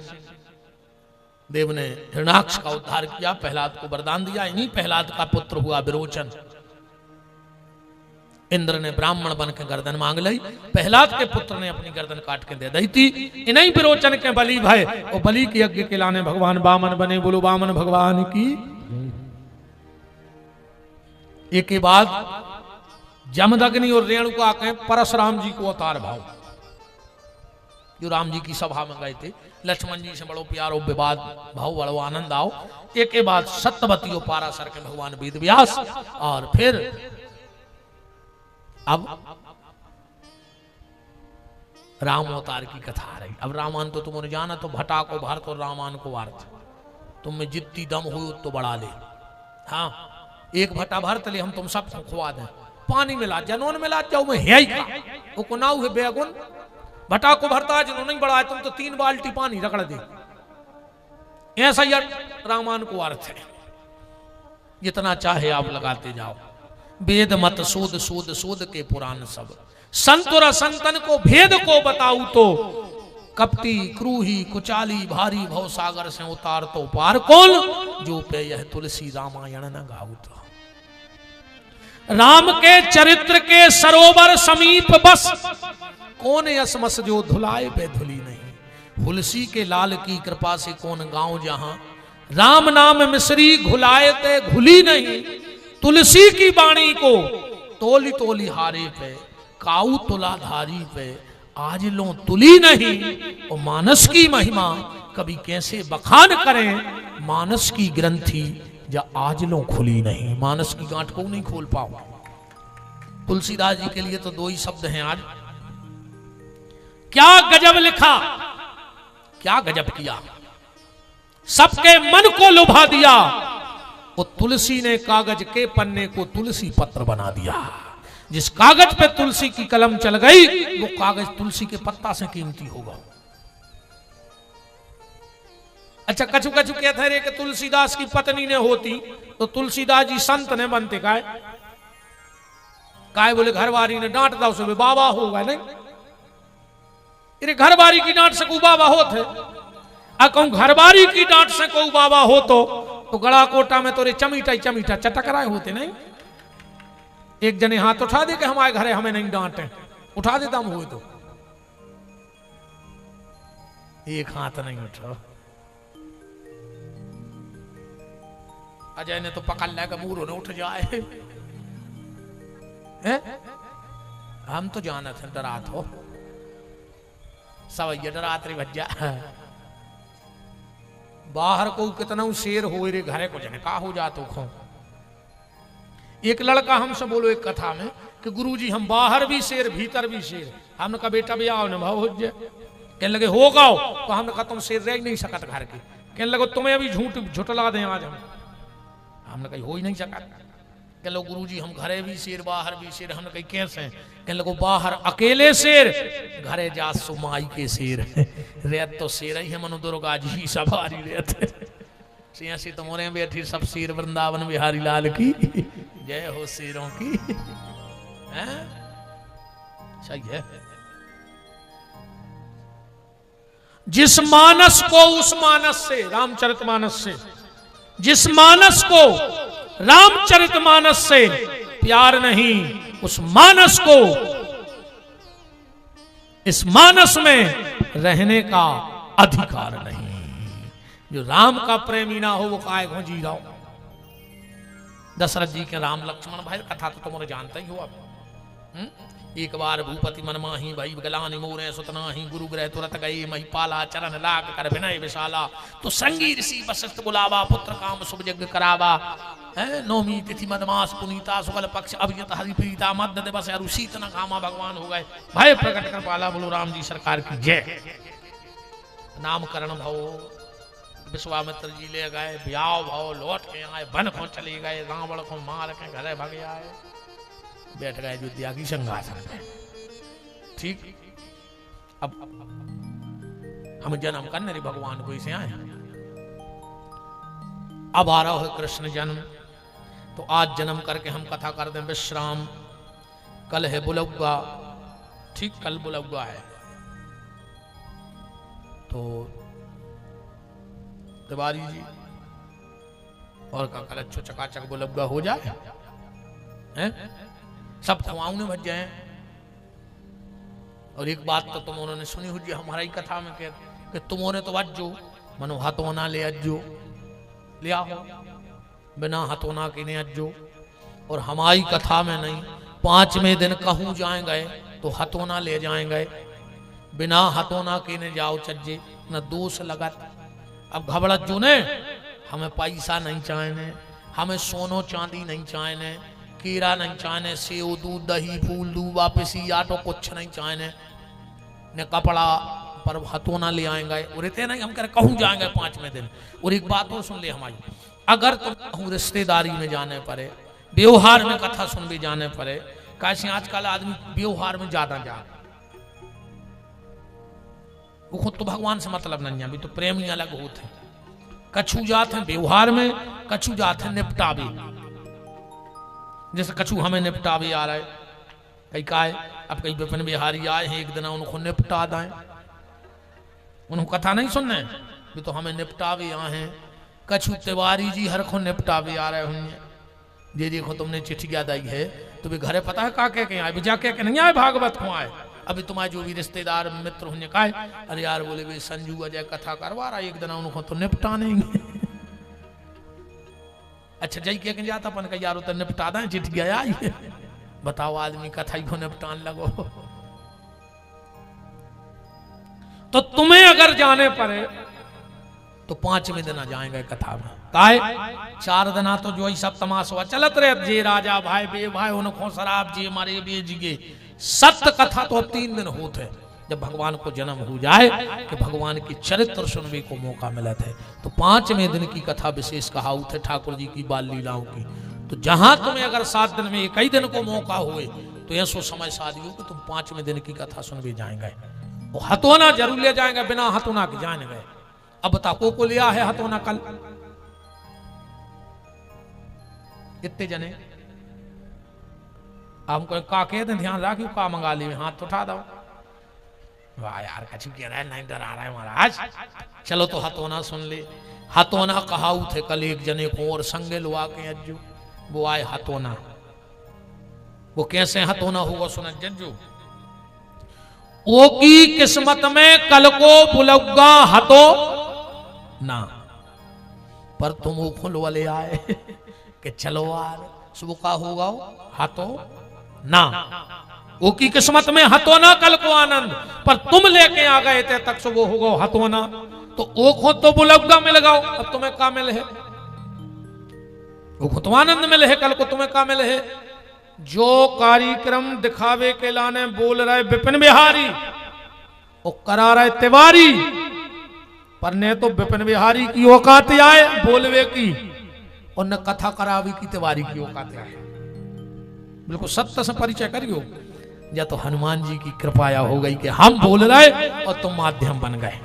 देव ने हिरण्याक्ष का उद्धार किया, प्रहलाद को वरदान दिया। इन्हीं प्रहलाद का पुत्र हुआ विरोचन। इंद्र ने ब्राह्मण बन के गर्दन मांग ली। प्रहलाद के पुत्र ने अपनी गर्दन काट के दे दी थी। इन्हीं विरोचन के बलि भय और बलि के यज्ञ के लाने भगवान वामन बने। बोलो वामन भगवान की। एक के बाद जमदग्नि और रेणुका के परशुराम जी को अवतार भाव जो राम जी की सभा में गए थे। लक्ष्मण जी से बड़ो प्यारो विवाद भाव बड़ो आनंद आओ। एक के बाद सत्यवती और पाराशर के भगवान वेद व्यास और फिर अब राम अवतार की कथा आ रही। अब रामायण तो तुमने जाना तो भटा को भारत और रामायण को वार्थ तुम में जितनी दम हो तो बढ़ा ले। हाँ, एक भट्टा भर तले हम तुम सब खुआ दें, पानी मिला जनोन मिला जाओ मैं है ही वो को नाव है बेगुन भट्टा को भरता है जिन्होंने नहीं बढ़ाया, तुम तो 3 बाल्टी पानी रगड़ दे। ऐसा ही रामायण को अर्थ है। जितना चाहे आप लगाते जाओ, वेद मत शोध शोध शोध के पुराण सब, संत और असंतन को भेद को बताऊ तो, कपटी क्रूही कुचाली भारी भव सागर से उतार तो पार कौन, जो पे यह तुलसी रामायण न गाऊ तो। राम के चरित्र के सरोवर समीप बस, कौन यसमस जो धुलाए पे धुली नहीं। तुलसी के लाल की कृपा से कौन गांव जहां, राम नाम मिश्री घुलाए ते घुली नहीं। तुलसी की वाणी को तोली तोली हारे पे, काऊ तुलाधारी पे आज लो तुली नहीं। और मानस की महिमा कभी कैसे बखान करें, मानस की ग्रंथि या आज लो खुली नहीं। मानस की गांठ को नहीं खोल पाओ। तुलसीदास जी के लिए तो 2 ही शब्द हैं आज। क्या गजब लिखा, क्या गजब किया, सबके मन को लुभा दिया। वो तुलसी ने कागज के पन्ने को तुलसी पत्र बना दिया। जिस कागज पे तुलसी की कलम चल गई, वो कागज तुलसी के पत्ता से कीमती होगा। अच्छा, कछु कछु कहते रहे कि तुलसीदास की पत्नी ने होती तो तुलसीदास जी संत ने बनते काय काय बोले घरवारी ने डांट दा उसे बाबा होगा नहीं। अरे घरवारी की डांट से को बाबा होते, कहूं घरवारी की डांट से को बाबा हो तो गड़ा कोटा में तोरे चमीटा ही चमीटा चटक रहे होते नहीं। एक जने हाथ उठा दे कि हमारे घरे हमें नहीं डांटे, उठा देता हम हुए तो एक हाथ नहीं उठा। अजय ने तो पकड़ लिया कि मूर उठ जाए है? हम तो जाना थे डरात हो सब ये डरात रे भज्जा। बाहर को कितना शेर हो रे घरे को जने का हो जातो खो। एक लड़का हमसे बोलो एक कथा में कि गुरुजी हम बाहर भी शेर भीतर भी शेर। हमने कहा बेटा भी आओ न भाव हो जाए। कहने लगे हो गाओ, तो हमने कहा तुम शेर रह नहीं सकत घर के। कहने लगे तुम्हें अभी झुटला दें आज हमने कही हो ही नहीं सका। कहने लगे गुरुजी हम घरे भी शेर बाहर भी शेर। हमने कही कैसे? कहने लगे बाहर अकेले शेर, घरे जा सुमाई के शेर। रेत तो शेर ही है मनु दुर्गा जी सवारी रहते सियासी तो मोरे बैठी सब शेर वृंदावन बिहारी लाल की जय हो शेरों की। हैं? सही है। जिस मानस को उस मानस से, रामचरितमानस से, जिस मानस को रामचरितमानस से प्यार नहीं, उस मानस को इस मानस में रहने का अधिकार नहीं। जो राम का प्रेमी ना हो वो काय को जी रहा। दशरथ जी के राम लक्ष्मण भाई कथा तो तुम जानते ही हो आप। एक बार भूपति मन माही भाई गलानी मोरे सुतना ही गुरु ग्रह तुरत गई महिपाला चरण लाग कर विनय विशाला। तो संगी ऋषि वशिष्ठ बुलावा पुत्र काम शुभ यज्ञ करावा। नौमी तिथि मदमास पुनीता शुक्ल पक्ष अभियत हरिप्रीता मध्य दिवस अरुषित न कामा भगवान हो गए। भय प्रकट कर पाला बोलो राम जी सरकार की जय। नामकरण भव विश्वामित्र जी ले गए, ब्याह भाव लौट के आए, वन को चले गए, रावण को मार के घरे भगे आए, बैठ गए अयोध्या की सिंहासन पे। ठीक, अब हम जन्म करने रे भगवान को इसे आए। अब आ रहा है कृष्ण जन्म, तो आज जन्म करके हम कथा कर दें विश्राम। कल है बुलौगा, ठीक कल बुलौगा है। तो तिवारी जी और का कल अच्छो चकाचक बुलौगा हो जाए हैं? सब खुआने भज जाए। और एक बात तो तुम उन्होंने सुनी हुई हमारा ही कथा में कि तुमने तो अज्जो मनो हथोना ले अज्जो ले आओ, बिना हथोना के ने अज्जो। और हमारी कथा में नहीं, 5वें दिन कहूं जाएंगे तो हथोना ले जाएंगे, बिना हथोना के ने जाओ चज्जे न दोष लगत। अब घबड़त जो ने हमें पैसा नहीं चाहने, हमें सोनो चांदी नहीं चाहने, कीड़ा नहीं चाहने, सेव दूध दही फूल दूध वापसी आटो कुछ नहीं चाहने, न कपड़ा पर हथौना ले आएंगे और इतने नहीं हम कह कहूँ जाएंगे 5वें दिन। और एक बात और सुन ले हमारी, अगर तुम रिश्तेदारी में जाने पड़े, व्यवहार में कथा सुन भी जाने पड़े, कैसे आजकल आदमी व्यवहार में ज्यादा जा, वो खुद तो भगवान से मतलब नहीं है, अभी तो प्रेम ही अलग होते हैं। कछु जाते हैं व्यवहार में, कछु जाते हैं निपटावे। जैसे कछु हमें निपटावे आ रहा है, कई का है, अब कई विपिन बिहारी आए हैं, एक दिन उनको निपटा दें, उनको कथा नहीं सुनने भी तो हमें निपटावे आए हैं। कछु तिवारी जी हर को निपटावे आ रहे होंगे, जे देखो तुमने चिट्ठिया दी है तो भी घरे पता है का के आए, जा के नहीं आए, भागवत को आए। अभी तुम्हारे जो भी रिश्तेदार मित्र होने का है, अरे यार बोले भाई संजू अजय कथा करवा रहा है, एक दिन उनको तो निपटा नहीं। अच्छा जय के जाता अपन का यार तो निपटा दें, चिट्ठिया आई है, बताओ आदमी कथा को निपटान लगो। तो तुम्हें अगर जाने पड़े तो 5वें दिन आ जाएंगे कथा में, काहे 4 दिना तो जो ही सब तमाशा चलत रहे, जे राजा भाई बे भाई उनको शराब जे मारे बे जिगे, सत्य कथा तो 3 दिन होते जब भगवान को जन्म हो जाए कि भगवान की चरित्र सुनने को मौका मिला थे। तो 5वें दिन की कथा विशेष कहा थे ठाकुर जी की बाल लीलाओं की। तो जहां तुम्हें अगर 7 दिन में एक ही दिन को मौका हुए तो ऐसो समय शादी हो कि तुम 5वें दिन की कथा सुन भी जाएंगे। वो हथौना जरूर ले जाएंगे, बिना हथौना के जाएंगे। अब बताओ को लिया है हथौना कल कितने जने, हमको का कह दें ध्यान रखियो, का मंगा ली हाथ उठा दो। वाह यार कछु कह रहा है, नहीं डरा रहा है महाराज। चलो तो हथौना सुन ले। हथौना कहा थे कल एक जने को और संगे लुआ के अज्जू, वो आए हथौना। वो कैसे हथौना होगा सुन जज्जू, वो की किस्मत में कल को बुलगा हतो ना, पर तुम वो खुल वाले आए कि चलो यार सुबह का होगा हतो ना। वो की किस्मत में हतो ना कल को आनंद, पर तुम लेके आ गए थे तक सुबह होगा हतो ना। तो वो खुद तो बुलगा मिल गओ, अब तुम्हें का मिल है, वो खुद तो आनंद मिले है, कल को तुम्हें का मिले है। जो कार्यक्रम दिखावे के लाने बोल रहे विपिन बिहारी, वो करा रहे तिवारी, पर ने तो विपिन बिहारी की औकात आए बोलवे की, और न कथा करावी की तिवारी की औकात आए। बिल्कुल सत्य से परिचय करियो, या तो हनुमान जी की कृपा हो गई कि हम बोल रहे और तुम माध्यम बन गए।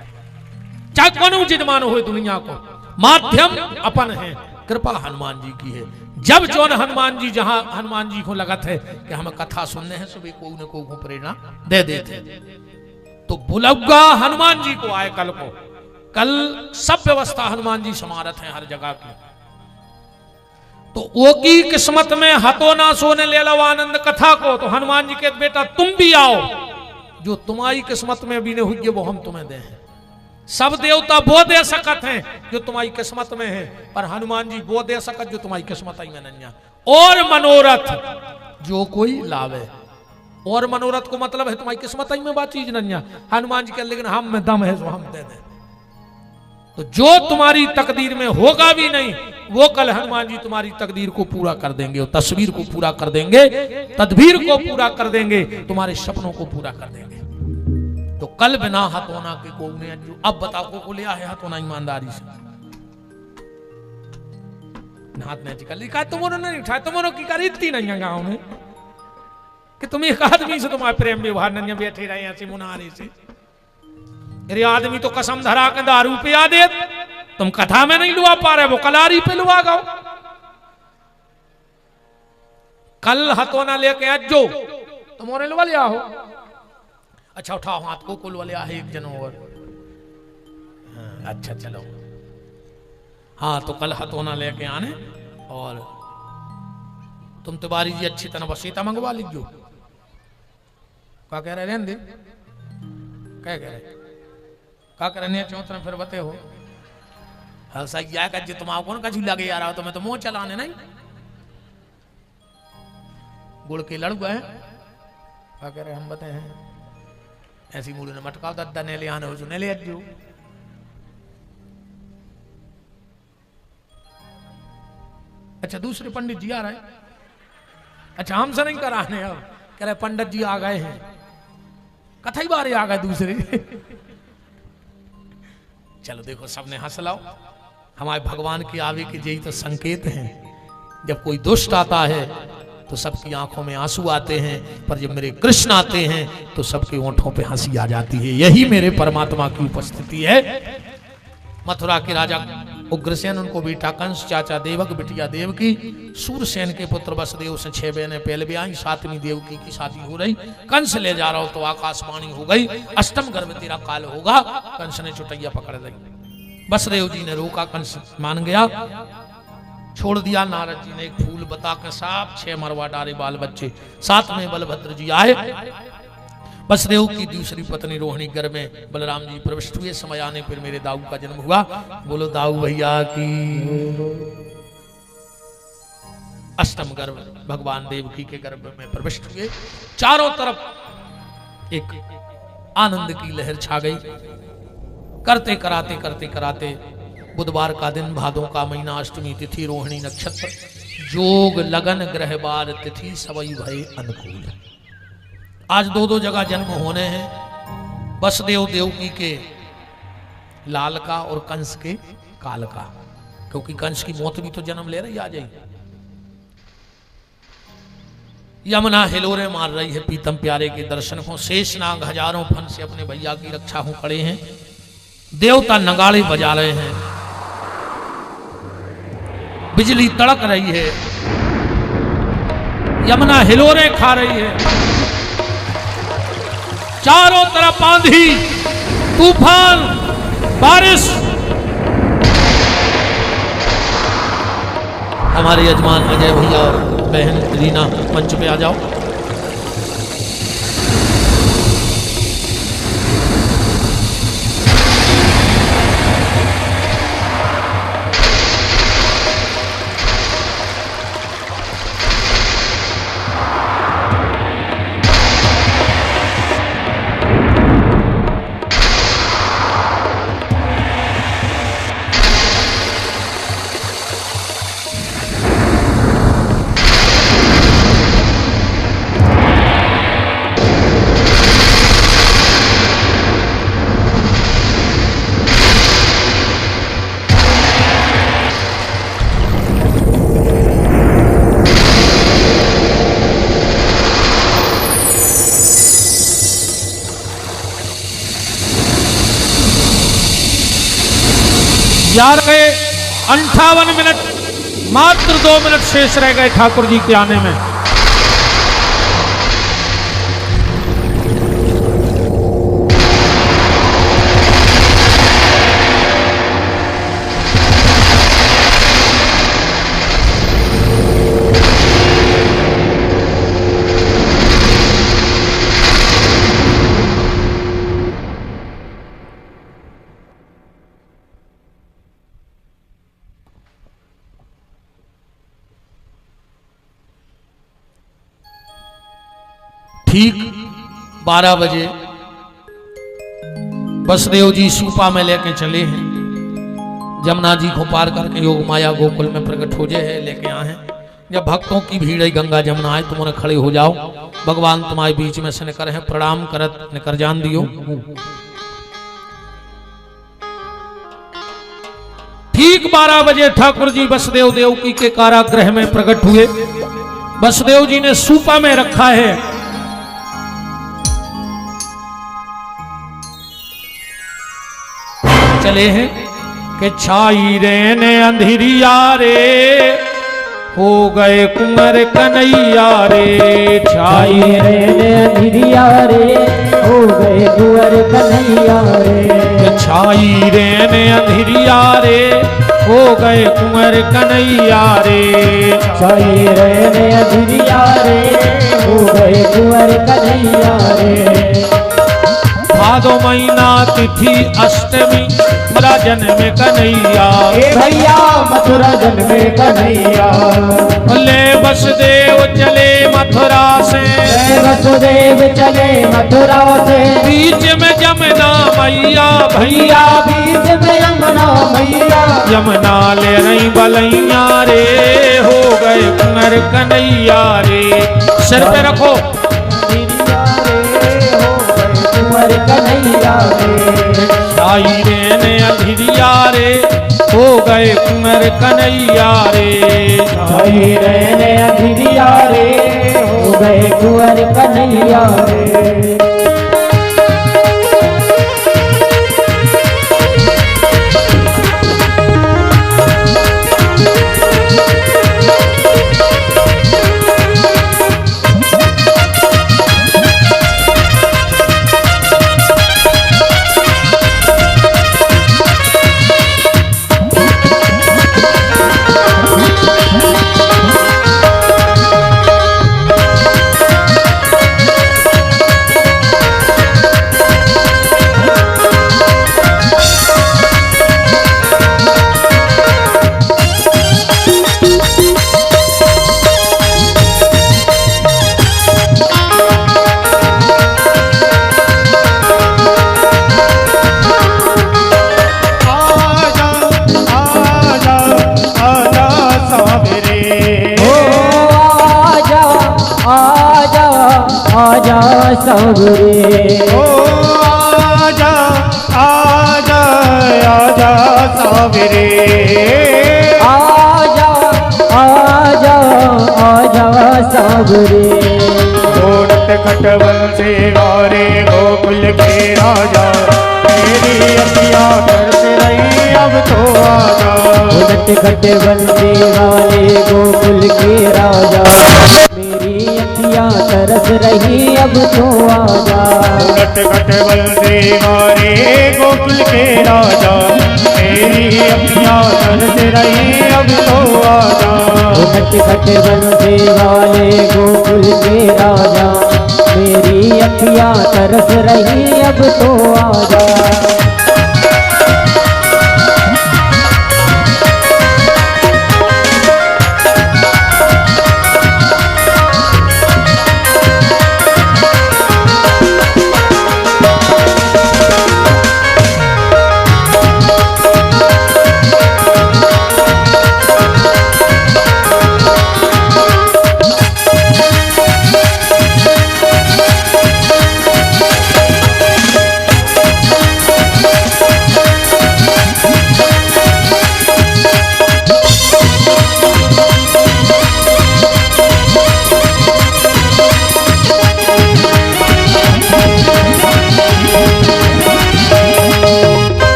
चाहे कौन यजमान हो दुनिया को, माध्यम अपन है, कृपा हनुमान जी की है। जब जौन हनुमान जी जहां हनुमान जी को लगत है कि हमें कथा सुनने हैं, सुबह को न को प्रेरणा दे देते, तो बुलगा हनुमान जी को आए कल को। कल सब व्यवस्था हनुमान जी समारत है हर जगह की। तो वो की किस्मत में हतो ना सोने ले लो आनंद कथा को, तो हनुमान जी के बेटा तुम भी आओ, जो तुम्हारी किस्मत में भी नहीं हुई वो हम तुम्हें दे हैं। सब देवता वो दे सकत हैं जो तुम्हारी किस्मत में है, पर हनुमान जी वो दे सकत जो तुम्हारी किस्मत में नहीं है। और मनोरथ जो कोई लावे, और मनोरथ को मतलब है तुम्हारी किस्मत में बात चीज नहीं है। हनुमान जी के लेकिन हम में दम है जो हम दे दें। तो जो तुम्हारी तकदीर में होगा भी नहीं, वो कल हनुमान जी तुम्हारी तकदीर को पूरा कर देंगे, और तस्वीर को पूरा कर देंगे, तदबीर को पूरा कर देंगे, तुम्हारे सपनों को पूरा कर देंगे। तो कल बिना हथौना के को ने जो अब बताओ को लिया है हथौना ईमानदारी से हाथ ने चिकल लिखा, तुमने नहीं उठाया, तुमने की करी इतनी नहीं है गांव में कि तुम एक आदमी से तुम्हारे प्रेम व्यवहार नहीं बैठे रहे ऐसे मुनारे से। अरे आदमी तो कसम धरा के दारू पे आ दे, तुम कथा में नहीं लुआ पा रहे, वो कलारी पे लुआ गो। कल हथौना लेके अज्जो तुमने लुआ लिया हो। अच्छा उठाओ हाथ को कुल वाले आहे एक जन और। अच्छा चलो हाँ, तो कल हथौना लेके आने, और तुम तिवारी जी अच्छी तरह वसीता मंगवा लीजिए। क्या कह रहे रहने दे, क्या कह रहे, क्या कह रहे चौथ फिर बते हो। हाँ सही आएगा जी, तुम आओ कौन का झूला लगे यार, तुम्हें तो मुंह चलाने नहीं गुड़ के लड़ गए। क्या कह रहे हम बताए हैं ऐसी मूल ने मटका दद्दा ने ले आने हो ने ले अज्जू। अच्छा दूसरे पंडित जी आ रहे, अच्छा हमसे नहीं कराने, अब कह रहे पंडित जी आ गए हैं, कथा ही बारे आ गए दूसरे। चलो देखो सबने हंस लाओ, हमारे भगवान के आवे के यही तो संकेत हैं। जब कोई दुष्ट आता है तो सबकी आंखों में आंसू आते हैं, पर जब मेरे कृष्ण आते हैं तो सबके होंठों पे हंसी आ जाती है। यही मेरे परमात्मा की उपस्थिति है। मथुरा के राजा उग्रसेन, उनको बेटा कंस, चाचा देवक, बिटिया देवकी, सूरसेन के पुत्र वसुदेव से 6 बहनें पहले भी आई, 7वीं देवकी की शादी हो रही। कंस ले जा रहा हो तो आकाशवाणी हो गई, अष्टम गर्भ तेरा काल होगा। कंस ने चुटैया पकड़ ली, वसुदेव जी ने रोका, कंस मान गया, छोड़ दिया। नारद जी ने एक फूल बता के साफ 6 मरवा डाले बाल बच्चे। 7 में बलभद्र जी आए, वसुदेव की दूसरी पत्नी रोहिणी गर्भ में बलराम जी प्रविष्ट हुए। समय आने पर मेरे दाऊ का जन्म हुआ। बोलो दाऊ भैया की। अष्टम गर्भ भगवान देवकी के गर्भ में प्रविष्ट हुए। चारों तरफ एक आनंद की लहर छा गई। करते कराते बुधवार का दिन, भादों का महीना, अष्टमी तिथि, रोहिणी नक्षत्र, जोग लगन ग्रह बार तिथि, सबई भय अनुकूल। आज 2 जगह जन्म होने हैं, वसुदेव देवकी के लाल का और कंस के काल का, क्योंकि कंस की मौत भी तो जन्म ले रही आ जाएगी। यमुना हिलोरे मार रही है पीतम प्यारे के दर्शन को। शेषनाग हजारों फन से अपने भैया की रक्षा हो खड़े हैं। देवता नगाड़े बजा रहे हैं, बिजली तड़क रही है, यमुना हिलोरे खा रही है। चारों तरफ आंधी, तूफान, बारिश। हमारे यजमान अजय भैया और बहन रीना मंच पे आ जाओ। यार गए 58 मिनट, मात्र 2 मिनट शेष रह गए ठाकुर जी के आने में। ठीक 12 बजे वसुदेव जी सूपा में लेके चले हैं। जमुना जी को पार करके योग माया गोकुल में प्रकट हो जाए है, लेके आए हैं। जब भक्तों की भीड़ है गंगा जमुना आए, तुम खड़े हो जाओ, भगवान तुम्हारे बीच में से निकर है, प्रणाम करत निकर जान दियो। ठीक 12 बजे ठाकुर जी वसुदेव देवकी के कारागृह में प्रकट हुए। वसुदेव जी ने सूपा में रखा है, चले हैं कि छाई रे ने अंधेरिया रे, हो गए कुंवर कन्हैया रे। छाई रे ने अंधेरिया रे, हो गए कुंवर कन्हैया रे। छाई रे ने अंधेरिया रे, हो गए कुंवर कन्हैया रे। छाई रे ने अंधेरिया रे, हो गए कुंवर कन्हैया रे। भादो महीना तिथि अष्टमी, मथुरा जन्म कन्हैया। भैया मथुरा जन्म कन्हैया। ले वसुदेव चले मथुरा से, वसुदेव चले मथुरा से। बीच में यमुना मैया भैया, बीच में यमुना मैया। यमुना ले रही बलैया रे, हो गए कुंवर कन्हैया रे। सिर पे रखो कन्हैया रे। छाई रे ने अंधेरिया कुंवर कन्हैया रे। छाई रहने अधीरिया रे हो गए कुंवर कन्हैया रे। आजा सावरे ओ आजा आजा आजा सावरे आजा आजा आजा सावरे। घोड़त खटवल से वारे गोकुल के राजा मेरी अखियाँ तरस रही अब तो आजा। घोड़त खटवल से वाले गोकुल के राजा मेरी अखियाँ तरस रही अब तो आजा। घोड़त खटवल से वारे गोकुल के राजा मेरी अखियाँ तरस रही अब तो आजा। घोड़त खटवल से वाले गोकुल के राजा मेरी अखियाँ तरस रही अब तो आजा।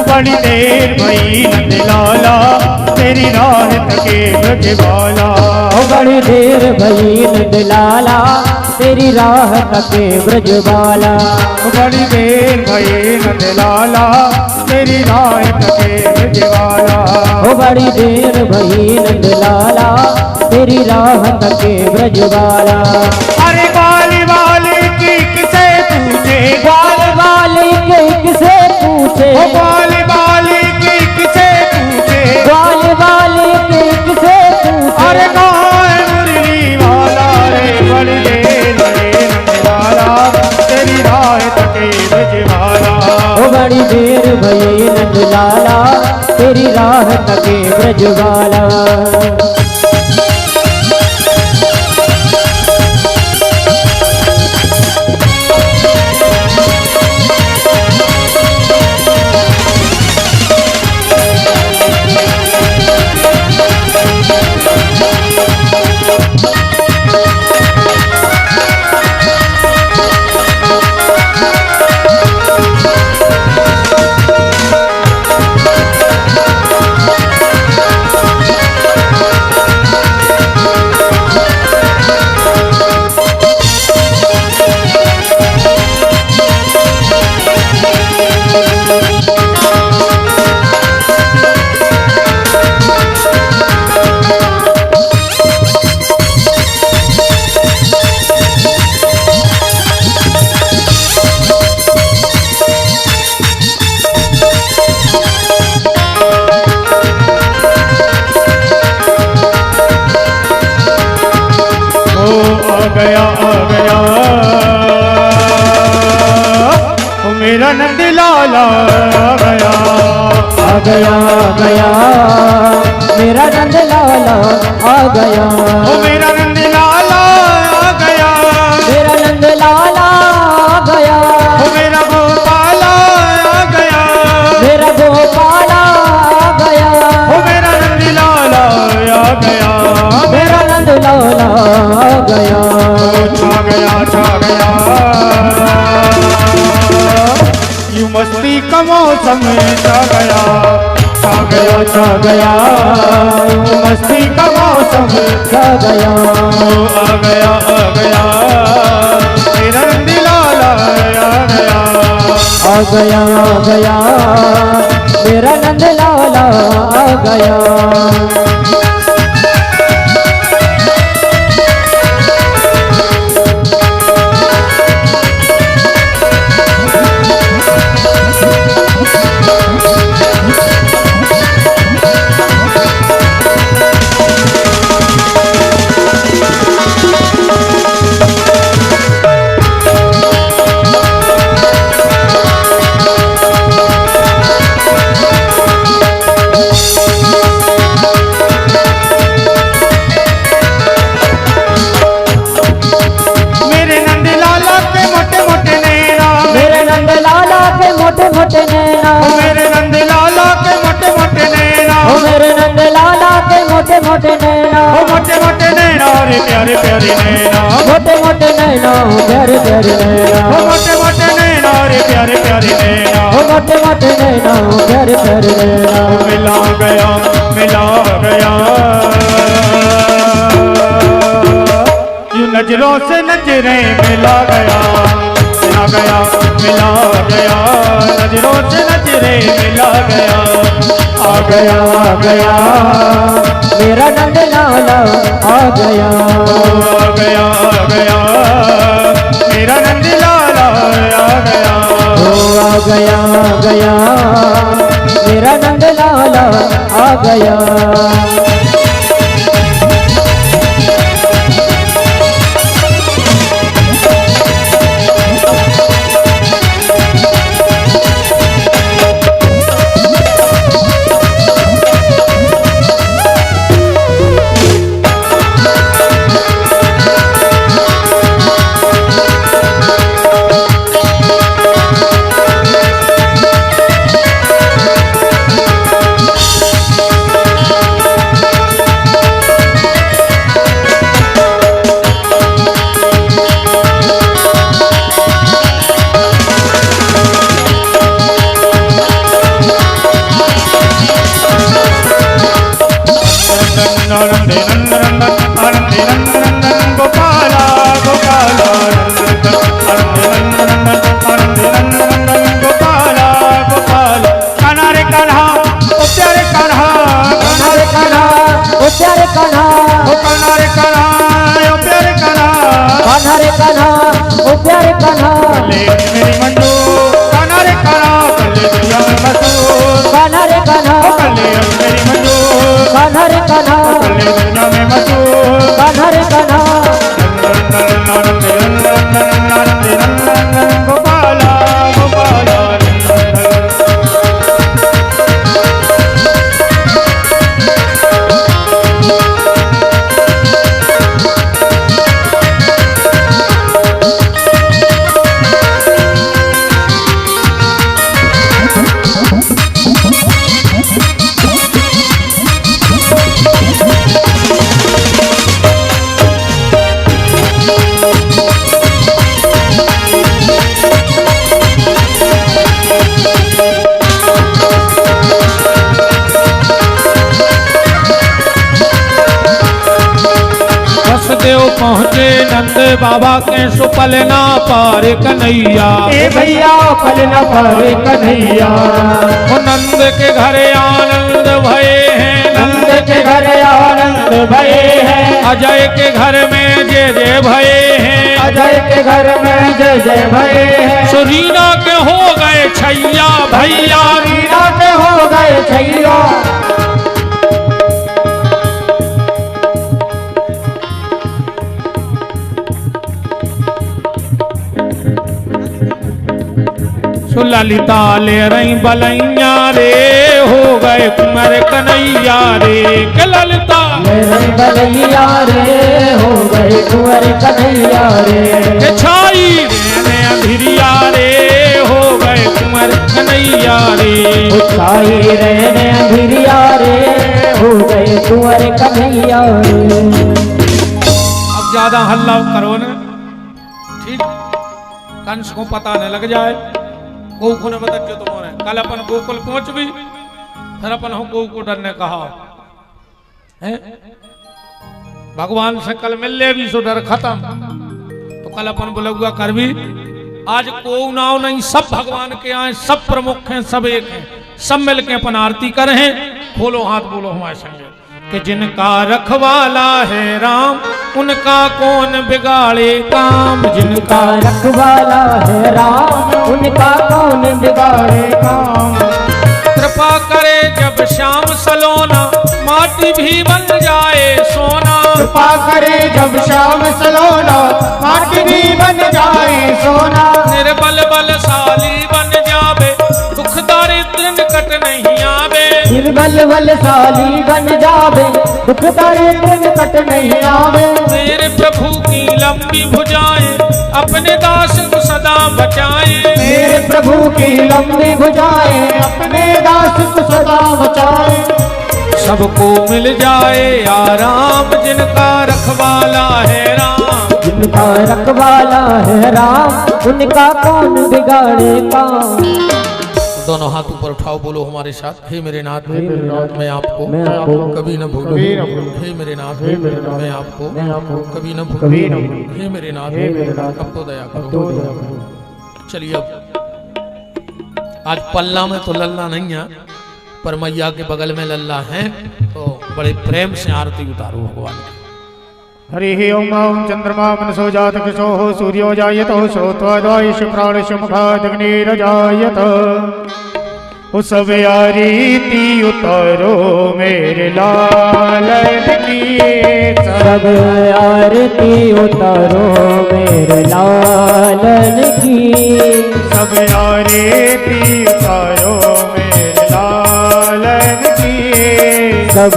बड़ी देर भई नंद लाला तेरी राह तके ब्रजवाला। बड़ी देर भई नंद लाला तेरी राह तके ब्रजवाला। बड़ी देर भई नंद लाला तेरी राह तके ब्रजवाला। बड़ी देर भई नंद लाला तेरी राह तके ब्रजवाला। अरे बाली बाली की किसे पूछे ग्वाल वाली के किसे पूछे बाली बाली की किसे पूछे ग्वाल वाली के किसे पूछे। अरे गाय मुरली वाला रे बड़ी देर भई नंद लाला तेरी राह तके ब्रजवाला। बड़ी देर भई नंद लाला तेरी राह तके ब्रजवाला। मेरा नंद लाला आ गया मेरा नंद लाला आ गया ओ मेरा नंद लाला आ गया मेरा नंद लाला आ गया ओ मेरा गोद गया, छा गया छा गया। यूं मस्ती का मौसम छा गया, छा गया छा गया। यूं मस्ती का मौसम छा गया, आ गया आ गया। मेरा दिलाला आ गया, आ गया आ गया, मेरा नंद लाला आ गया। मोटे मोटे नैना, मेरे नंद लाला के मोटे मोटे नैना, ओ मेरे नंद लाला के मोटे मोटे नैना, ओ मोटे मोटे नैना रे प्यारे प्यारे नैना, मोटे मोटे नैना प्यारे प्यारे नैना, ओ मोटे मोटे नैना रे प्यारे प्यारे नैना, ओ मोटे मोटे नैना प्यारे प्यारे नैना। मिला गया मिला गया, यूं नजरों से नजरें मिला गया, मिला गया मिला गया, नजरों से नजरें मिला गया। आ गया आ गया, मेरा नंद लाला आ गया, आ गया आ गया, मेरा नंद लाला आ गया। ओ आ गया आ गया, मेरा नंद लाला आ गया। प्यारे कान्हा, ओ कान्हा रे कान्हा, ओ प्यारे कान्हा, कान्हा रे कान्हा, ओ प्यारे कान्हा, ले मेरी मंजू, कान्हा रे कान्हा, कले दुनिया में मशहूर, कान्हा रे कान्हा, कले मेरी मंजू, कान्हा रे कान्हा, कले दुनिया में मशहूर, कान्हा रे कान्हा। गोपाला गोपाला देव पहुँचे नंद बाबा के सुपलना पार कन्हैया, ए भैया पलना पार कन्हैया, वो नंद के घर आनंद भये हैं, नंद के घर आनंद भये हैं, अजय के घर में जय जय भये हैं, अजय के घर में जय जय भये हैं, सुरीना के हो गए छैया भैया, रीना के हो गए छैया। सुललिता ले रही बलैया रे, हो गए कुंवर कन्हैया रे, के ललिता ले रही बलैया रे, हो गए कुंवर कन्हैया रे, के छाई रे अंधिरिया रे, हो गए कुंवर कन्हैया रे, छाई रहने अंधिरिया रे, हो गए कुंवर कन्हैया रे। अब ज्यादा हल्ला करो न, ठीक, कंस को पता न लग जाए। गौ को ने बता तुम्हारे कल अपन गोकुल पहुंच भी, फिर अपन हम गौ को डर ने कहा है भगवान से कल मिल ले भी सो डर खत्म। तो कल अपन बुलगुआ कर भी, आज को नाव नहीं, सब भगवान के आए, सब प्रमुख हैं, सब एक हैं, सब मिलके अपन आरती कर हैं। खोलो हाथ, बोलो हमारे संगे कि जिनका रखवाला है राम, उनका कौन बिगाड़े काम। जिनका रखवाला है राम, उनका कौन बिगाड़े काम। कृपा करे जब श्याम सलोना, माटी भी बन जाए सोना। कृपा करे जब श्याम सलोना, माटी भी बन जाए सोना। निर्बल बलशाली बन जावे, दुख दारिद्र निकट नहीं आवे। निर्बल बलशाली बन जावे, दुख दारिद्र निकट नहीं आवे। मेरे प्रभु की लंबी भुजाएं, अपने दास को सदा बचाए। मेरे प्रभु की लंबी भुजाएं, अपने दास को सदा बचाए। सबको मिल जाए आराम, जिनका रखवाला है राम। जिनका रखवाला है राम, उनका कौन बिगाड़े काम। दोनों हाथ ऊपर उठाओ, बोलो हमारे साथ, हे मेरे नाथ मैं आपको कभी न भूलूं। हे मेरे नाथ मैं आपको कभी न भूलूं। हे मेरे नाथ अब तो दया करो। चलिए अब आज पल्ला में तो लल्ला नहीं है, पर मैया के बगल में लल्ला है, तो बड़े प्रेम से आरती उतारो भगवान की। हरि ओम चंद्रमा मनसो जात कृशो सूर्यो जायत श्रोत्वादायुष प्राणश मुखादग्निरजायत। उस आरती उतारो मेरे लालन की। सब आरती उतारो मेरे लालन की। सब आरती उतारो मेरे लालन की। सब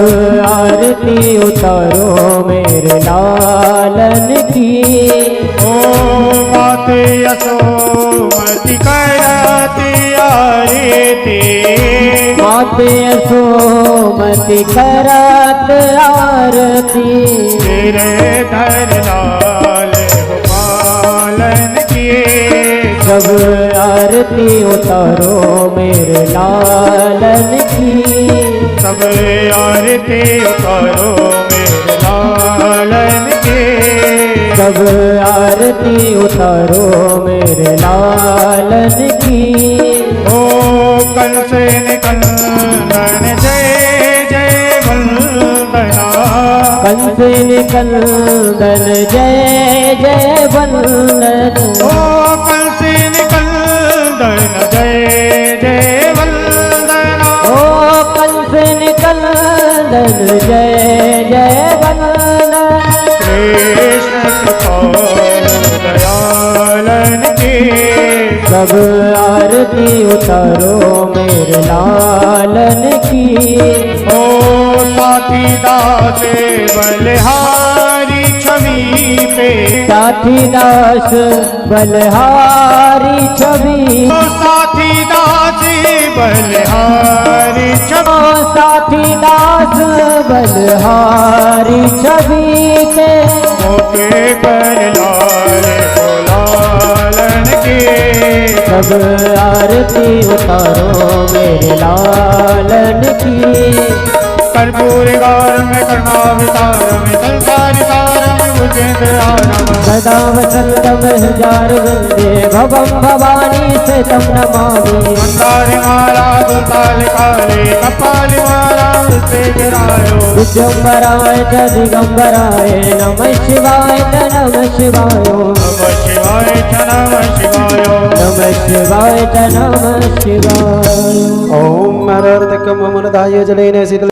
आरती उतारो मेरे लालन की। ओ मात यशोमति करती आरती। मात यशोमति करत आरती। तेरे धर लाल गोपालन किए। सब आरती उतारो मेरे लालन की। सब आरती उतारो मेरे लालन के। सब आरती उतारो मेरे लालन की। ओ कल से निकंदन जय जय वंदना। कंस निकंदन जय जय वंदन। ओ कल से निकंदन जय जय वंदना। ओ कंस निकंदन जय जय वंदन। कृष्ण दयालन के। सब आरती उतारो मेरे लालन की। ओ साथी दास बलिहारी छवि पे। साथी दास बलिहारी छवि। ओ साथी दास बलिहारी छवि। ओ साथी दास बलिहारी छवि के। मोके कर लाल को लालन के। सब आरती उतारो मेरे लालन की। कर्पूर गौर में कर्मावतार में संसार सार में भुजेंद्र आनम। सदा वसंतम हजार वंदे भवम भवानी से तम नमामि। मंदार माला दुताल काले कपाल माला से गिरायो। दिगंबराय च दिगंबराय नमः शिवाय च नमः शिवाय। नमः शिवाय च नमः शिवाय। नमः शिवाय च नमः शिवाय। ओम मरर्तकम मनदाय जलेन शीतल